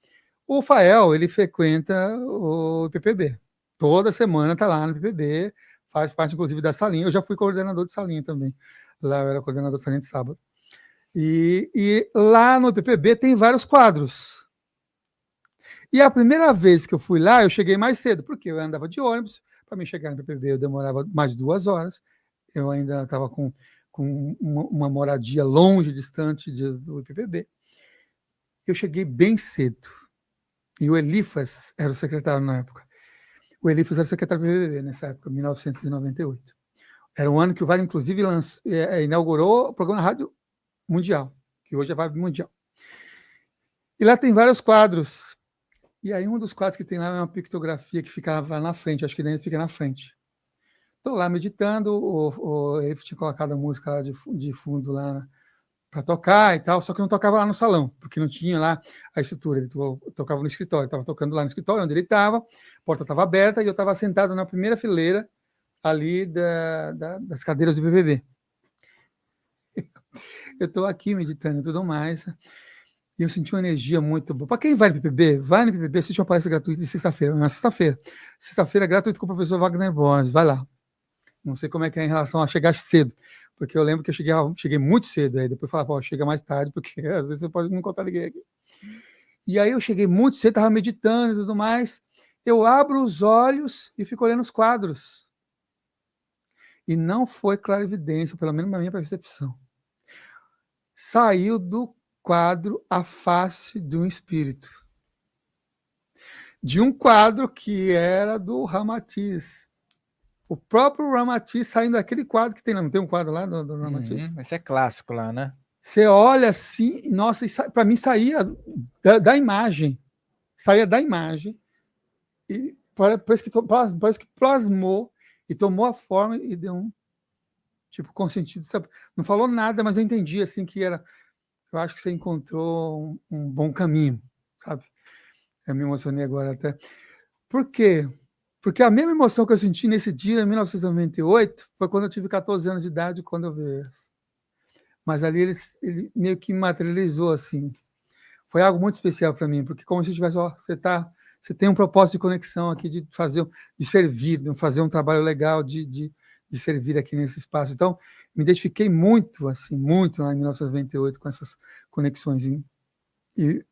Speaker 2: O Fael, ele frequenta o IPPB. Toda semana está lá no IPPB, faz parte, inclusive, da salinha. Eu já fui coordenador de salinha também. Lá eu era coordenador de salinha de sábado. E lá no IPPB tem vários quadros. E a primeira vez que eu fui lá, eu cheguei mais cedo, porque eu andava de ônibus. Para mim chegar no IPPB, eu demorava mais de 2 horas. Eu ainda estava com uma moradia longe, distante do IPPB. eu cheguei bem cedo. E o Elifas era o secretário na época. O Elifas era o secretário do PBB nessa época, 1998. Era um ano que o Wagner, inclusive, inaugurou o programa Rádio Mundial, que hoje é a Vibe Mundial. E lá tem vários quadros. E aí um dos quadros que tem lá é uma pictografia que ficava na frente, acho que ainda fica na frente. Estou lá meditando, ele tinha colocado a música lá de fundo lá para tocar e tal, só que não tocava lá no salão, porque não tinha lá a estrutura. Ele tocava no escritório, estava tocando lá no escritório, onde ele estava, a porta estava aberta e eu estava sentado na primeira fileira ali das cadeiras do BBB. Eu estou aqui meditando e tudo mais, e eu senti uma energia muito boa. Para quem vai no PBB, assiste uma palestra gratuita de sexta-feira. Na sexta-feira. Sexta-feira é gratuito com o professor Wagner Borges. Vai lá. Não sei como é que é em relação a chegar cedo, porque eu lembro que eu cheguei muito cedo, aí depois falava, pô, chega mais tarde, porque às vezes você pode não encontrar ninguém aqui. E aí eu cheguei muito cedo, estava meditando e tudo mais, eu abro os olhos e fico olhando os quadros. E não foi clarividência, pelo menos na minha percepção. Saiu do quadro a face de um espírito. De um quadro que era do Ramatiz. O próprio Ramatiz saindo daquele quadro que tem lá. Não tem um quadro lá do Ramatiz?
Speaker 1: Esse é clássico lá, né?
Speaker 2: Você olha assim, nossa, para mim saía da imagem. Saía da imagem. E parece que plasmou e tomou a forma e deu um tipo consentido. Não falou nada, mas eu entendi assim que era. Eu acho que você encontrou um bom caminho, sabe? Eu me emocionei agora até. Por quê? Porque a mesma emoção que eu senti nesse dia, em 1998, foi quando eu tive 14 anos de idade, quando eu vi isso. Mas ali ele meio que materializou, assim. Foi algo muito especial para mim, porque como se tivesse, ó, você tem um propósito de conexão aqui, de servir, de fazer um trabalho legal, de servir aqui nesse espaço. Então, me identifiquei muito, assim, muito lá em 1998 com essas conexões. E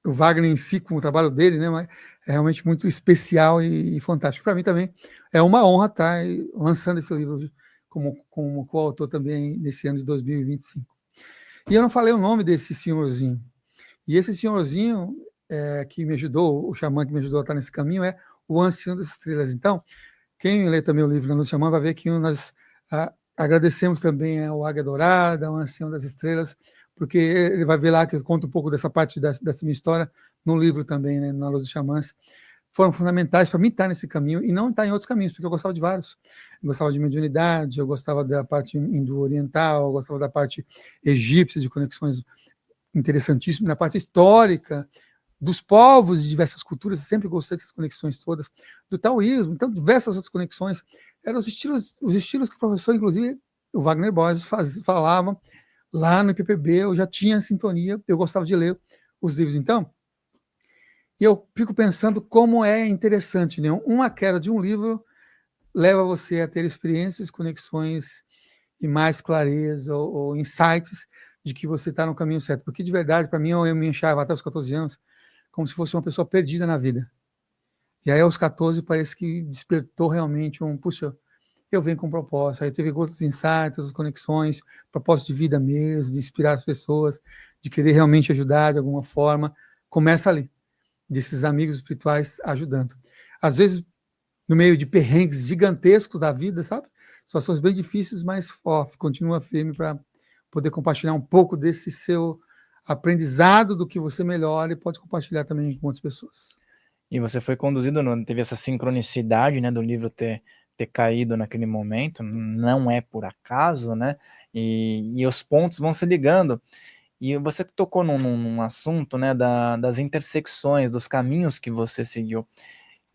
Speaker 2: o Wagner em si, com o trabalho dele, né, mas é realmente muito especial e fantástico. Para mim também é uma honra estar lançando esse livro como coautor também nesse ano de 2025. E eu não falei o nome desse senhorzinho. E esse senhorzinho que me ajudou, o xamã que me ajudou a estar nesse caminho, é o Ancião das Estrelas. Então, quem lê também o livro da Luz Xamã vai ver que nós agradecemos também ao Águia Dourada, ao Ancião das Estrelas, porque ele vai ver lá que eu conto um pouco dessa parte dessa minha história no livro também, né, na Luz dos Xamãs. Foram fundamentais para mim estar nesse caminho e não estar em outros caminhos, porque eu gostava de vários. Eu gostava de mediunidade, eu gostava da parte indo-oriental, eu gostava da parte egípcia, de conexões interessantíssimas, na parte histórica, dos povos de diversas culturas, eu sempre gostei dessas conexões todas, do taoísmo, então diversas outras conexões. Eram os estilos que o professor, inclusive, o Wagner Borges, falava lá no IPPB, eu já tinha sintonia, eu gostava de ler os livros. Então, e eu fico pensando como é interessante, né? Uma queda de um livro leva você a ter experiências, conexões e mais clareza ou insights de que você está no caminho certo. Porque, de verdade, para mim, eu me achava até os 14 anos como se fosse uma pessoa perdida na vida. E aí, aos 14, parece que despertou realmente puxa, eu venho com um propósito. Aí teve outros insights, outras conexões, propósito de vida mesmo, de inspirar as pessoas, de querer realmente ajudar de alguma forma. Começa ali, desses amigos espirituais ajudando. Às vezes, no meio de perrengues gigantescos da vida, sabe? Situações bem difíceis, mas continua firme para poder compartilhar um pouco desse seu aprendizado do que você melhora e pode compartilhar também com outras pessoas.
Speaker 1: E você foi conduzido, teve essa sincronicidade, né, do livro ter caído naquele momento, não é por acaso, né, e os pontos vão se ligando. E você tocou num assunto, né, das intersecções, dos caminhos que você seguiu.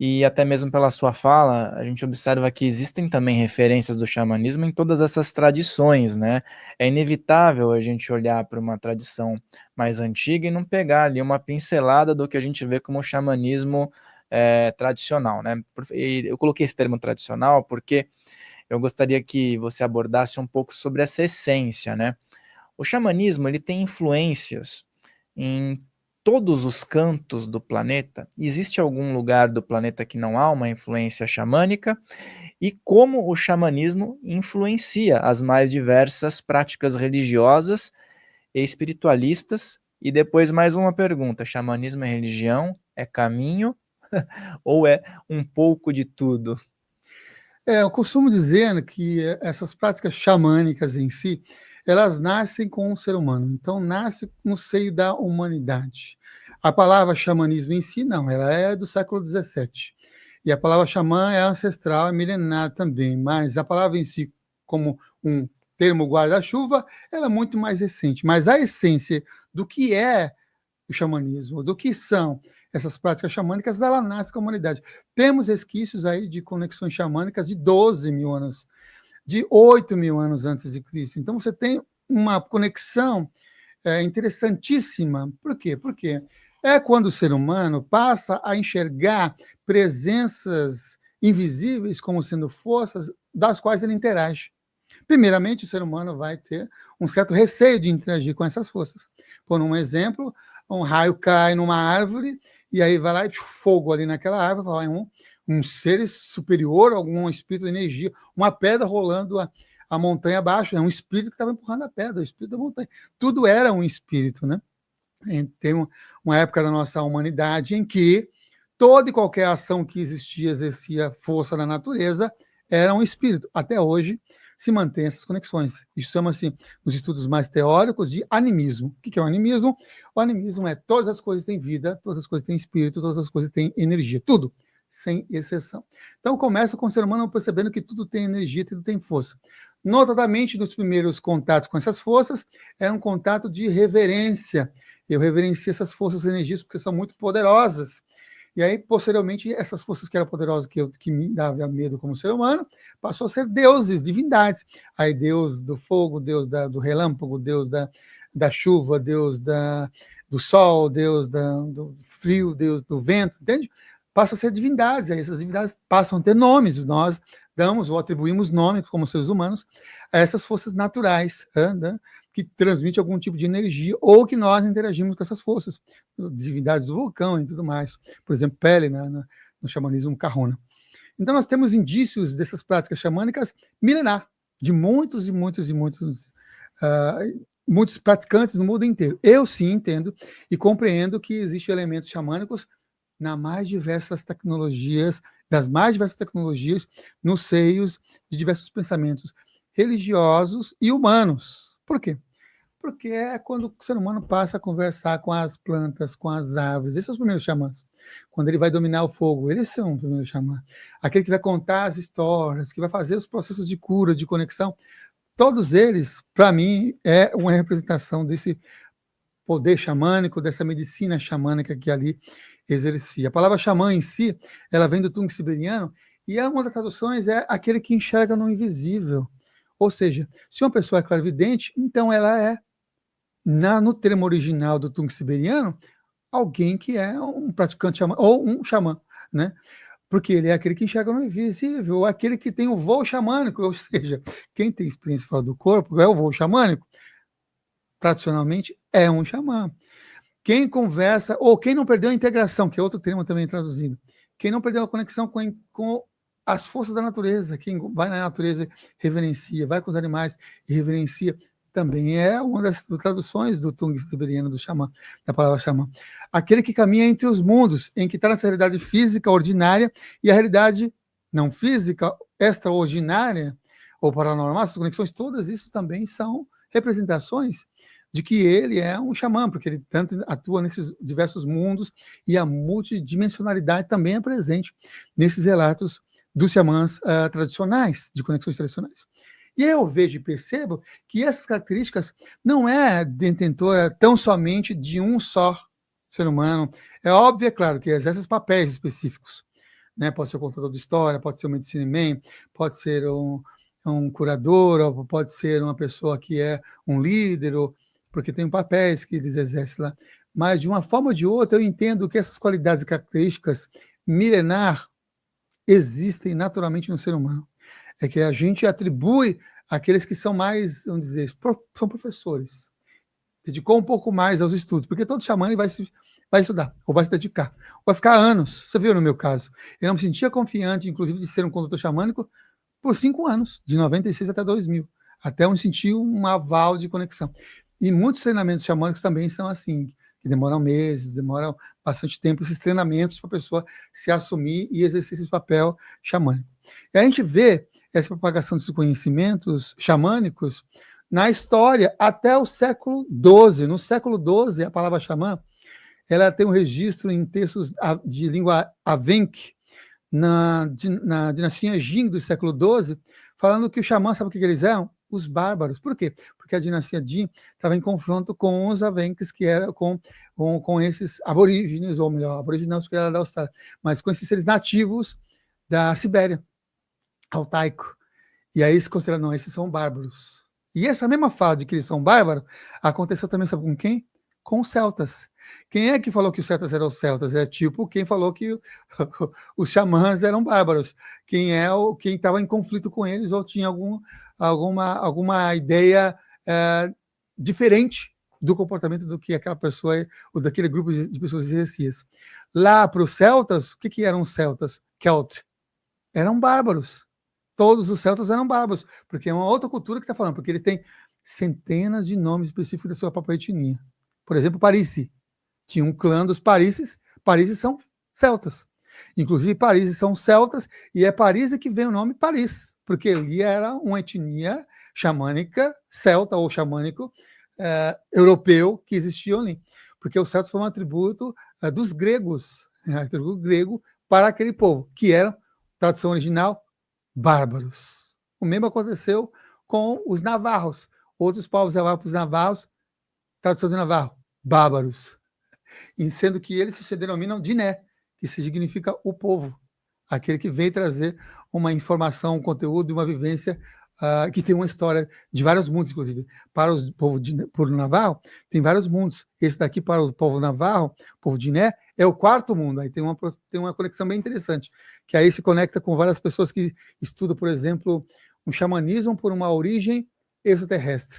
Speaker 1: E até mesmo pela sua fala, a gente observa que existem também referências do xamanismo em todas essas tradições, né? É inevitável a gente olhar para uma tradição mais antiga e não pegar ali uma pincelada do que a gente vê como xamanismo tradicional, né? E eu coloquei esse termo tradicional porque eu gostaria que você abordasse um pouco sobre essa essência, né? O xamanismo, ele tem influências em todos os cantos do planeta. Existe algum lugar do planeta que não há uma influência xamânica? E como o xamanismo influencia as mais diversas práticas religiosas e espiritualistas E depois mais uma pergunta: xamanismo é religião? É caminho? Ou é um pouco de tudo?
Speaker 2: Eu costumo dizer que essas práticas xamânicas em si, elas nascem com o ser humano, então nasce no seio da humanidade. A palavra xamanismo em si, não, ela é do século XVII. E a palavra xamã é ancestral, é milenar também, mas a palavra em si, como um termo guarda-chuva, ela é muito mais recente. Mas a essência do que é o xamanismo, do que são essas práticas xamânicas, ela nasce com a humanidade. Temos resquícios aí de conexões xamânicas de 12 mil anos, de 8 mil anos antes de Cristo. Então, você tem uma conexão interessantíssima. Por quê? Porque é quando o ser humano passa a enxergar presenças invisíveis como sendo forças das quais ele interage. Primeiramente, o ser humano vai ter um certo receio de interagir com essas forças. Por um exemplo, um raio cai numa árvore e aí vai lá e fogo ali naquela árvore, vai um ser superior, algum espírito de energia, uma pedra rolando a montanha abaixo, é um espírito que estava empurrando a pedra, o espírito da montanha. Tudo era um espírito, né? Tem uma época da nossa humanidade em que toda e qualquer ação que existia, exercia força na natureza, era um espírito. Até hoje se mantém essas conexões. Isso chama-se, nos estudos mais teóricos, de animismo. O que é o animismo? O animismo é todas as coisas têm vida, todas as coisas têm espírito, todas as coisas têm energia. Tudo, sem exceção. Então começa com o ser humano percebendo que tudo tem energia, tudo tem força. Notadamente, nos primeiros contatos com essas forças, era um contato de reverência. Eu reverencio essas forças e energias porque são muito poderosas. E aí, posteriormente, essas forças que eram poderosas, que me dava medo como ser humano, passou a ser deuses, divindades. Aí, Deus do fogo, Deus do relâmpago, Deus da chuva, Deus do sol, Deus do frio, Deus do vento, entende? Passa a ser divindades. Aí essas divindades passam a ter nomes. Nós damos ou atribuímos nomes, como seres humanos, a essas forças naturais, né? Que transmite algum tipo de energia, ou que nós interagimos com essas forças, divindades do vulcão e tudo mais. Por exemplo, Pele, no xamanismo Kahuna. Então, nós temos indícios dessas práticas xamânicas milenar, de muitos e muitos e muitos, muitos praticantes no mundo inteiro. Eu sim entendo e compreendo que existem elementos xamânicos nas mais diversas tecnologias, nos seios de diversos pensamentos religiosos e humanos. Por quê? Porque é quando o ser humano passa a conversar com as plantas, com as árvores. Esses são os primeiros xamãs. Quando ele vai dominar o fogo, eles são os primeiros xamãs. Aquele que vai contar as histórias, que vai fazer os processos de cura, de conexão. Todos eles, para mim, é uma representação desse poder xamânico, dessa medicina xamânica que ali exercia. A palavra xamã em si, ela vem do tung siberiano, e uma das traduções é aquele que enxerga no invisível. Ou seja, se uma pessoa é clarividente, então ela é, no termo original do tung siberiano, alguém que é um praticante xamã, ou um xamã, né? Porque ele é aquele que enxerga no invisível, ou aquele que tem o voo xamânico, ou seja, quem tem experiência fora do corpo é o voo xamânico, tradicionalmente é um xamã. Quem conversa, ou quem não perdeu a integração, que é outro termo também traduzido, quem não perdeu a conexão com as forças da natureza, quem vai na natureza reverencia, vai com os animais e reverencia, também é uma das traduções do tung siberiano, do xamã, da palavra xamã. Aquele que caminha entre os mundos, em que está nessa realidade física ordinária e a realidade não física, extraordinária, ou paranormal, essas conexões, todas isso também são representações de que ele é um xamã, porque ele tanto atua nesses diversos mundos e a multidimensionalidade também é presente nesses relatos dos xamãs tradicionais, de conexões tradicionais. E eu vejo e percebo que essas características não é detentora tão somente de um só ser humano. É óbvio, é claro, que exerce papéis específicos, né? Pode ser o contador de história, pode ser o medicine man, pode ser um curador, ou pode ser uma pessoa que é um líder, porque tem papéis que eles exercem lá. Mas, de uma forma ou de outra, eu entendo que essas qualidades e características milenar existem naturalmente no ser humano. É que a gente atribui àqueles que são mais, vamos dizer, são professores. Dedicou um pouco mais aos estudos, porque todo xamã ele vai estudar, ou vai se dedicar, ou vai ficar anos. Você viu no meu caso. Eu não me sentia confiante, inclusive, de ser um condutor xamânico por 5 anos, de 96 até 2000. Até eu senti um aval de conexão. E muitos treinamentos xamânicos também são assim, que demoram meses, demoram bastante tempo, esses treinamentos para a pessoa se assumir e exercer esse papel xamânico. E a gente vê essa propagação dos conhecimentos xamânicos na história até o século XII. No século XII, a palavra xamã, ela tem um registro em textos de língua Evenk, na dinastia Jin do século XII, falando que os xamãs, sabe o que eles eram? Os bárbaros. Por quê? Porque a dinastia Jin estava em confronto com os Evenks, que era com esses aborígenes, ou melhor, aborígenes não, porque era da Austrália, mas com esses seres nativos da Sibéria, altaico. E aí se considera, não, esses são bárbaros. E essa mesma fala de que eles são bárbaros aconteceu também, sabe com quem? Com os celtas. Quem é que falou que os celtas eram os celtas? É tipo quem falou que os xamãs eram bárbaros. Quem estava em conflito com eles ou tinha alguma ideia diferente do comportamento do que aquela pessoa ou daquele grupo de pessoas exercia. Lá para os celtas, o que eram os celtas? Celt. Eram bárbaros. Todos os celtas eram bárbaros, porque é uma outra cultura que está falando, porque eles têm centenas de nomes específicos da sua própria etnia. Por exemplo, Parísi. Tinha um clã dos Paríses. Paríses são celtas. Inclusive, Paríses são celtas, e é Paris que vem o nome Paris, porque ali era uma etnia xamânica, celta ou xamânico, europeu, que existia ali. Porque os celtas foram um atributo dos gregos, atributo grego para aquele povo, que era, tradução original, bárbaros. O mesmo aconteceu com os navarros. Outros povos levavam para os navarros, tradução de navarro, bárbaros. E sendo que eles se denominam diné, que significa o povo, aquele que veio trazer uma informação, um conteúdo e uma vivência que tem uma história de vários mundos, inclusive. Para o povo navarro, tem vários mundos. Esse daqui, para o povo navarro, povo diné, é o quarto mundo. Aí tem uma conexão bem interessante, que aí se conecta com várias pessoas que estudam, por exemplo, um xamanismo por uma origem extraterrestre.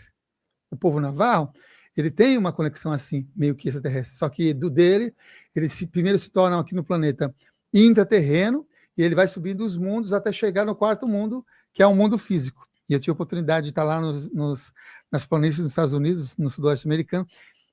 Speaker 2: O povo navarro, ele tem uma conexão assim, meio que extraterrestre, só que do dele, eles primeiro se tornam aqui no planeta intraterreno, e ele vai subindo os mundos até chegar no quarto mundo, que é o mundo físico. E eu tive a oportunidade de estar lá nas planícies dos Estados Unidos, no sudoeste americano,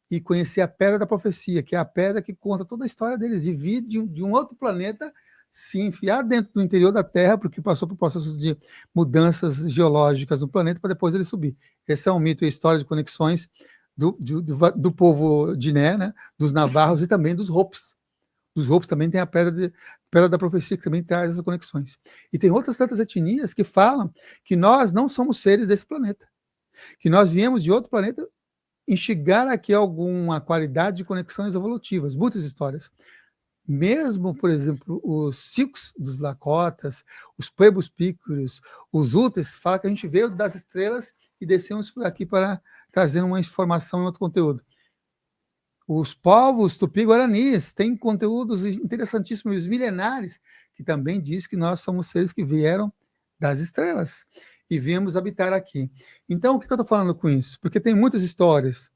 Speaker 2: e conhecer a Pedra da Profecia, que é a pedra que conta toda a história deles, e vir de um outro planeta se enfiar dentro do interior da Terra, porque passou por processos de mudanças geológicas no planeta, para depois ele subir. Esse é um mito e história de conexões do povo diné, né, dos navarros e também dos Hopis. Dos Hopis também tem a Pedra da Profecia, que também traz essas conexões. E tem outras tantas etnias que falam que nós não somos seres desse planeta, que nós viemos de outro planeta instigar aqui alguma qualidade de conexões evolutivas, muitas histórias. Mesmo, por exemplo, os Sikhs dos Lakotas, os Pueblos Pícoros, os Utes, falam que a gente veio das estrelas e descemos por aqui para trazer uma informação e outro conteúdo. Os povos tupi-guaranis têm conteúdos interessantíssimos, milenares, que também diz que nós somos seres que vieram das estrelas e viemos habitar aqui. Então, o que eu estou falando com isso? Porque tem muitas histórias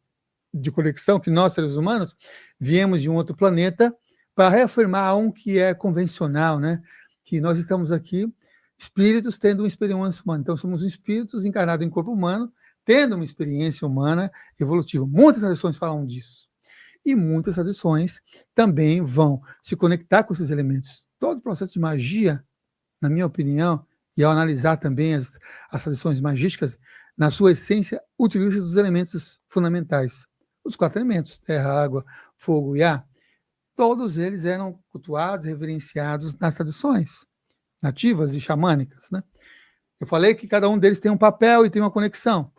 Speaker 2: de conexão que nós, seres humanos, viemos de um outro planeta para reafirmar um que é convencional, né? Que nós estamos aqui, espíritos tendo uma experiência humana. Então, somos espíritos encarnados em corpo humano, tendo uma experiência humana evolutiva. Muitas tradições falam disso. E muitas tradições também vão se conectar com esses elementos. Todo o processo de magia, na minha opinião, e ao analisar também as tradições magísticas, na sua essência, utiliza os elementos fundamentais. Os 4 elementos, terra, água, fogo e ar, todos eles eram cultuados, reverenciados nas tradições nativas e xamânicas, né? Eu falei que cada um deles tem um papel e tem uma conexão,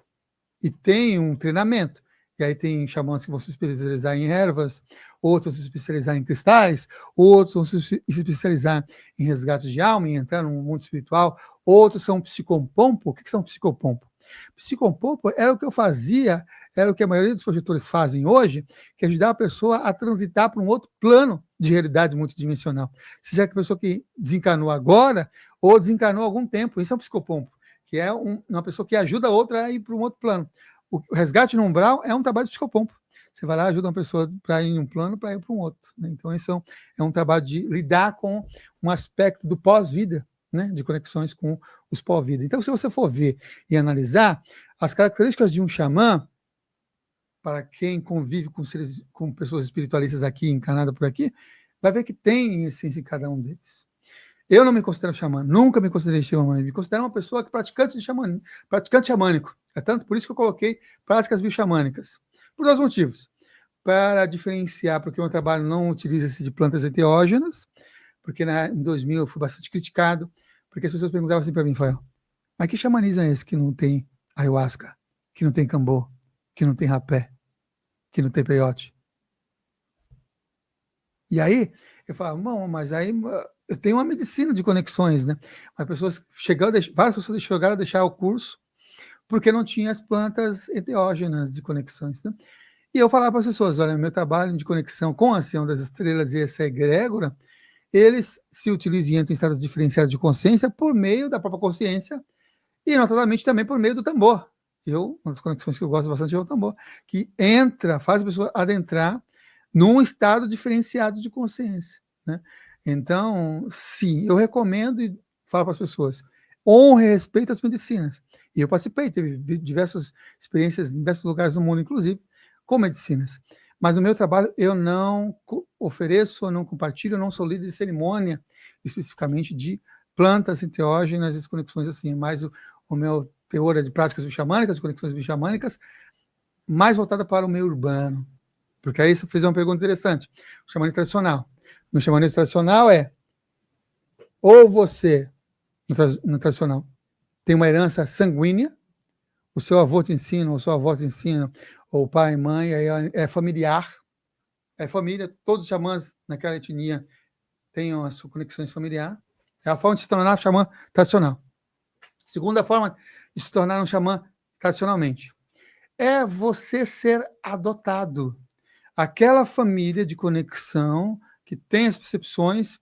Speaker 2: e tem um treinamento. E aí tem xamãs que vão se especializar em ervas, outros vão se especializar em cristais, outros vão se especializar em resgate de alma, em entrar no mundo espiritual, outros são psicopompo. O que são psicopompo? Psicopompo era o que eu fazia, era o que a maioria dos projetores fazem hoje, que é ajudar a pessoa a transitar para um outro plano de realidade multidimensional. Seja que a pessoa que desencarnou agora ou desencarnou há algum tempo, isso é um psicopompo, que é uma pessoa que ajuda a outra a ir para um outro plano. O resgate no umbral é um trabalho de psicopompo. Você vai lá, ajuda uma pessoa para ir em um plano, para ir para um outro, né? Então, esse é um trabalho de lidar com um aspecto do pós-vida, né? De conexões com os pós-vida. Então, se você for ver e analisar, as características de um xamã para quem convive com pessoas espiritualistas aqui, encarnadas por aqui, vai ver que tem essência em cada um deles. Eu não me considero xamã, nunca me considerei xamã, me considero uma pessoa praticante xamânico. É tanto por isso que eu coloquei práticas bioxamânicas. Por dois motivos. Para diferenciar, porque o meu trabalho não utiliza-se de plantas enteógenas, porque em 2000 eu fui bastante criticado, porque as pessoas perguntavam assim para mim, Fael, mas que xamanismo é esse que não tem ayahuasca, que não tem cambô, que não tem rapé, que não tem peiote? E aí, eu falava, bom, mas aí eu tenho uma medicina de conexões, né? As pessoas várias pessoas chegaram a deixar o curso porque não tinha as plantas enteógenas de conexões, né? E eu falava para as pessoas, olha, meu trabalho de conexão com a ação das estrelas e essa egrégora, eles se utilizam em estados diferenciados de consciência por meio da própria consciência e, notadamente, também por meio do tambor. Uma das conexões que eu gosto bastante é o tambor, que faz a pessoa adentrar num estado diferenciado de consciência, né? Então, sim, eu recomendo e falo para as pessoas, honre e respeite as medicinas. E eu participei, teve diversas experiências em diversos lugares do mundo, inclusive, com medicinas. Mas no meu trabalho eu não ofereço, eu não compartilho, eu não sou líder de cerimônia, especificamente de plantas enteógenas e conexões assim. Mas o meu teor é de práticas bixamânicas, de conexões bixamânicas, mais voltada para o meio urbano. Porque aí você fez uma pergunta interessante. O xamanismo tradicional. No xamanismo tradicional ou você, no tradicional, tem uma herança sanguínea, o seu avô te ensina, ou sua avó te ensina, ou pai, mãe, aí é familiar, é família, todos os xamãs naquela etnia têm as suas conexões familiares. É a forma de se tornar xamã tradicional. Segunda forma de se tornar um xamã tradicionalmente é você ser adotado. Aquela família de conexão que tem as percepções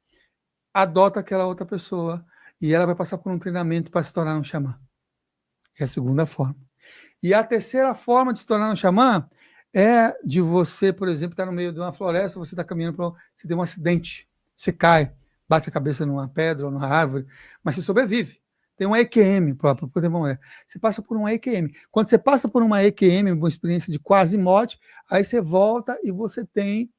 Speaker 2: adota aquela outra pessoa e ela vai passar por um treinamento para se tornar um xamã. É a segunda forma. E a terceira forma de se tornar um xamã é de você, por exemplo, estar no meio de uma floresta, você está caminhando, você tem um acidente, você cai, bate a cabeça numa pedra ou numa árvore, mas você sobrevive. Tem um EQM próprio. Você passa por um EQM. Quando você passa por uma EQM, uma experiência de quase morte, aí você volta e você tem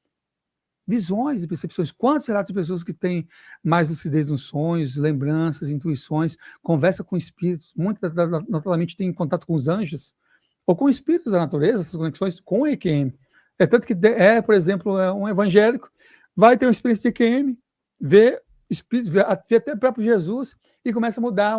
Speaker 2: visões e percepções. Quantos relatos de pessoas que têm mais lucidez nos sonhos, lembranças, intuições, conversa com espíritos, muitas naturalmente têm contato com os anjos, ou com espíritos da natureza, essas conexões com o EQM. É tanto que, por exemplo, um evangélico vai ter uma experiência de EQM, vê espíritos, vê até o próprio Jesus, e começa a mudar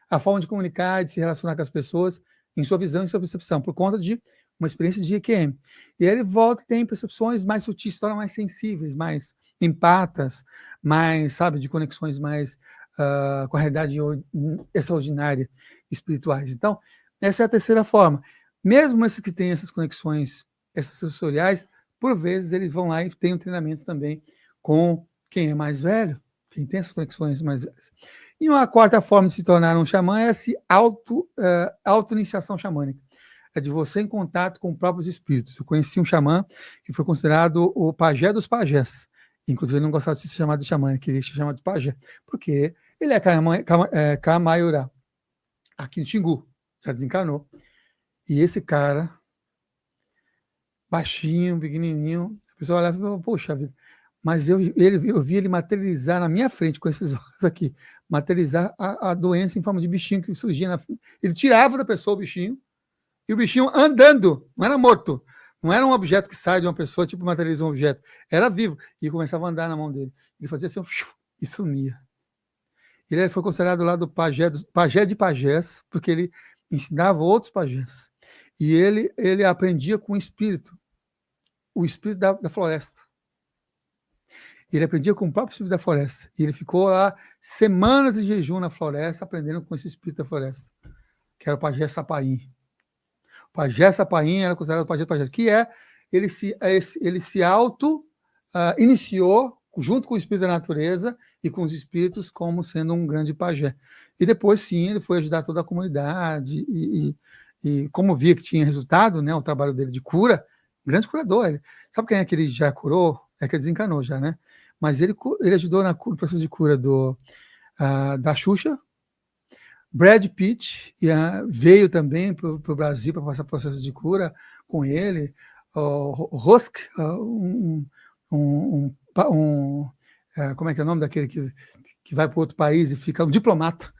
Speaker 2: a forma de comunicar, de se relacionar com as pessoas, em sua visão e sua percepção, por conta de uma experiência de EQM. E aí ele volta e tem percepções mais sutis, se tornam mais sensíveis, mais empatas, mais, sabe, de conexões mais com a realidade extraordinária, espirituais. Então, essa é a terceira forma. Mesmo esses que têm essas conexões extrasensoriais, por vezes eles vão lá e têm um treinamento também com quem é mais velho, quem tem essas conexões mais velhas. E uma quarta forma de se tornar um xamã é essa auto-iniciação xamânica. É de você em contato com os próprios espíritos. Eu conheci um xamã que foi considerado o pajé dos pajés. Inclusive, ele não gostava de ser chamado de xamã, ele queria ser chamado de pajé, porque ele é Camaiurá, aqui no Xingu, já desencarnou. E esse cara, baixinho, pequenininho, a pessoa olhava e falava, poxa vida, mas eu vi ele materializar na minha frente, com esses olhos aqui, materializar a doença em forma de bichinho que surgia na frente. Ele tirava da pessoa o bichinho, e o bichinho andando, não era morto, não era um objeto que sai de uma pessoa, tipo materializa um objeto, era vivo, e começava a andar na mão dele. Ele fazia assim, e sumia. Ele foi considerado lá do pajé de pajés, porque ele ensinava outros pajés. E ele aprendia com o espírito da floresta. Ele aprendia com o próprio espírito da floresta. E ele ficou lá semanas de jejum na floresta, aprendendo com esse espírito da floresta, que era o pajé Sapaim. O pajé Sapaim era considerado o pajé de pajé, que ele se iniciou junto com o espírito da natureza e com os espíritos como sendo um grande pajé. E depois, sim, ele foi ajudar toda a comunidade e como via que tinha resultado, né, o trabalho dele de cura, grande curador. Sabe quem é que ele já curou? É que ele desencanou já, né? Mas ele ajudou no processo de cura da Xuxa. Brad Pitt veio também para o Brasil para passar processo de cura com ele. Rusk, como é que é o nome daquele que vai para outro país e fica um diplomata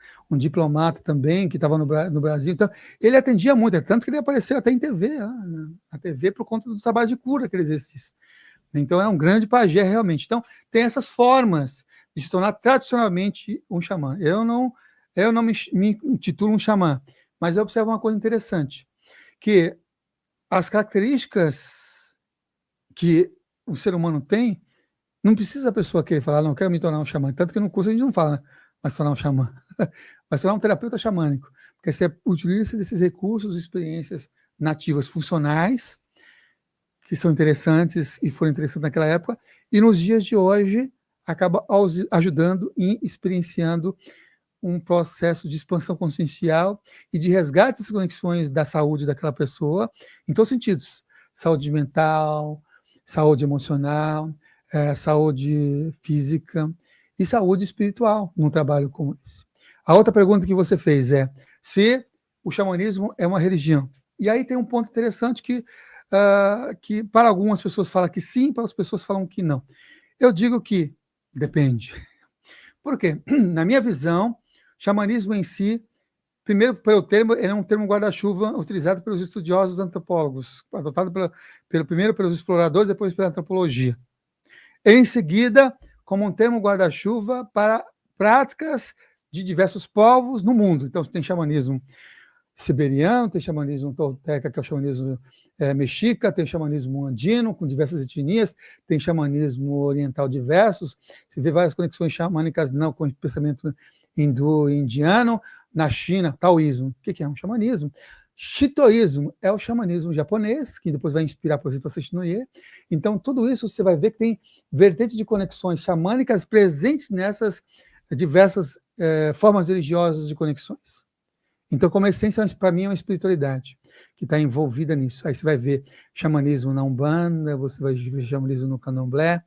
Speaker 2: também, que estava no Brasil. Então, ele atendia muito, tanto que ele apareceu até em TV, na TV por conta do trabalho de cura que ele exercia. Então, é um grande pajé, realmente. Então, tem essas formas de se tornar tradicionalmente um xamã. Eu não me intitulo um xamã, mas eu observo uma coisa interessante, que as características que o ser humano tem, não precisa a pessoa querer falar, não, eu quero me tornar um xamã. Tanto que no curso a gente não fala, né? Vai se tornar um xamã. Vai se tornar um terapeuta xamânico. Porque você utiliza desses recursos, experiências nativas funcionais, que são interessantes e foram interessantes naquela época, e nos dias de hoje acaba ajudando e experienciando um processo de expansão consciencial e de resgate das conexões da saúde daquela pessoa, em todos os sentidos. Saúde mental, saúde emocional, saúde física e saúde espiritual num trabalho como esse. A outra pergunta que você fez é se o xamanismo é uma religião. E aí tem um ponto interessante que para algumas pessoas fala que sim, para outras pessoas falam que não. Eu digo que depende. Por quê? Na minha visão, xamanismo em si, primeiro, pelo termo, ele é um termo guarda-chuva utilizado pelos estudiosos antropólogos, adotado primeiro pelos exploradores, depois pela antropologia. Em seguida, como um termo guarda-chuva para práticas de diversos povos no mundo. Então, tem xamanismo siberiano, tem xamanismo tolteca, que é o xamanismo mexica, tem xamanismo andino, com diversas etnias, tem xamanismo oriental diversos, você vê várias conexões xamânicas não com o pensamento hindu e indiano, na China, taoísmo. O que é um xamanismo? Shintoísmo é o xamanismo japonês, que depois vai inspirar, por exemplo, a Sesshin-no-ie. Então, tudo isso você vai ver que tem vertentes de conexões xamânicas presentes nessas diversas formas religiosas de conexões. Então, como essência, para mim, é uma espiritualidade que está envolvida nisso. Aí você vai ver xamanismo na Umbanda, você vai ver xamanismo no Candomblé,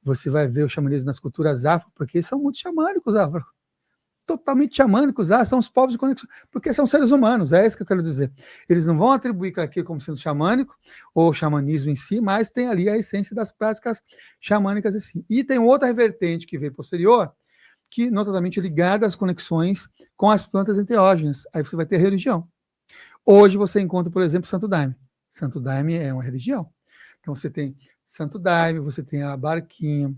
Speaker 2: você vai ver o xamanismo nas culturas afro, porque são muito xamânicos, afro. Totalmente xamânicos, são os povos de conexão, porque são seres humanos, é isso que eu quero dizer. Eles não vão atribuir aquilo como sendo xamânico, ou xamanismo em si, mas tem ali a essência das práticas xamânicas em si. E tem outra vertente que veio posterior, que notadamente ligada às conexões com as plantas enteógenas. Aí você vai ter religião. Hoje você encontra, por exemplo, Santo Daime. Santo Daime é uma religião. Então você tem Santo Daime, você tem a Barquinha,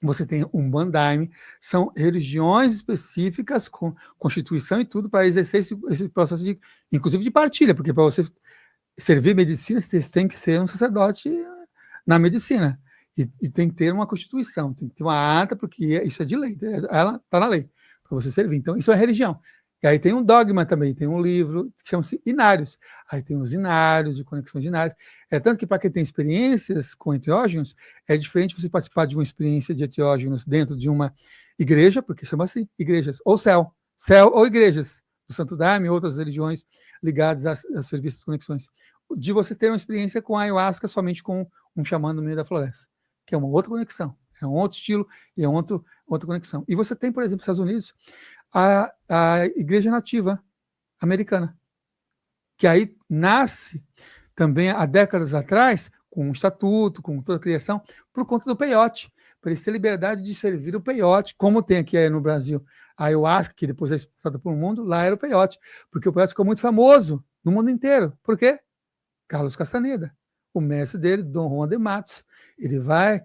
Speaker 2: você tem Umbandaime, são religiões específicas com constituição e tudo para exercer esse processo de, inclusive de partilha, porque para você servir medicina, você tem que ser um sacerdote na medicina. E tem que ter uma constituição, tem que ter uma ata, porque isso é de lei, ela está na lei, para você servir. Então, isso é religião. E aí tem um dogma também, tem um livro que chama-se Inários. Aí tem os inários, de conexões inárias. Tanto que para quem tem experiências com enteógenos, é diferente você participar de uma experiência de enteógenos dentro de uma igreja, porque chama assim, igrejas, ou céu ou igrejas, do Santo Daime, outras religiões ligadas aos serviços de conexões. De você ter uma experiência com a ayahuasca somente com um xamã no meio da floresta, que é uma outra conexão, é um outro estilo e é outra conexão. E você tem, por exemplo, nos Estados Unidos, a Igreja Nativa Americana, que aí nasce também há décadas atrás, com um estatuto, com toda a criação, por conta do peiote, para eles terem liberdade de servir o peiote, como tem aqui no Brasil a ayahuasca, que depois é exportada para o mundo, lá era o peiote, porque o peiote ficou muito famoso no mundo inteiro. Por quê? Carlos Castaneda, o mestre dele, Dom Juan de Matos, ele vai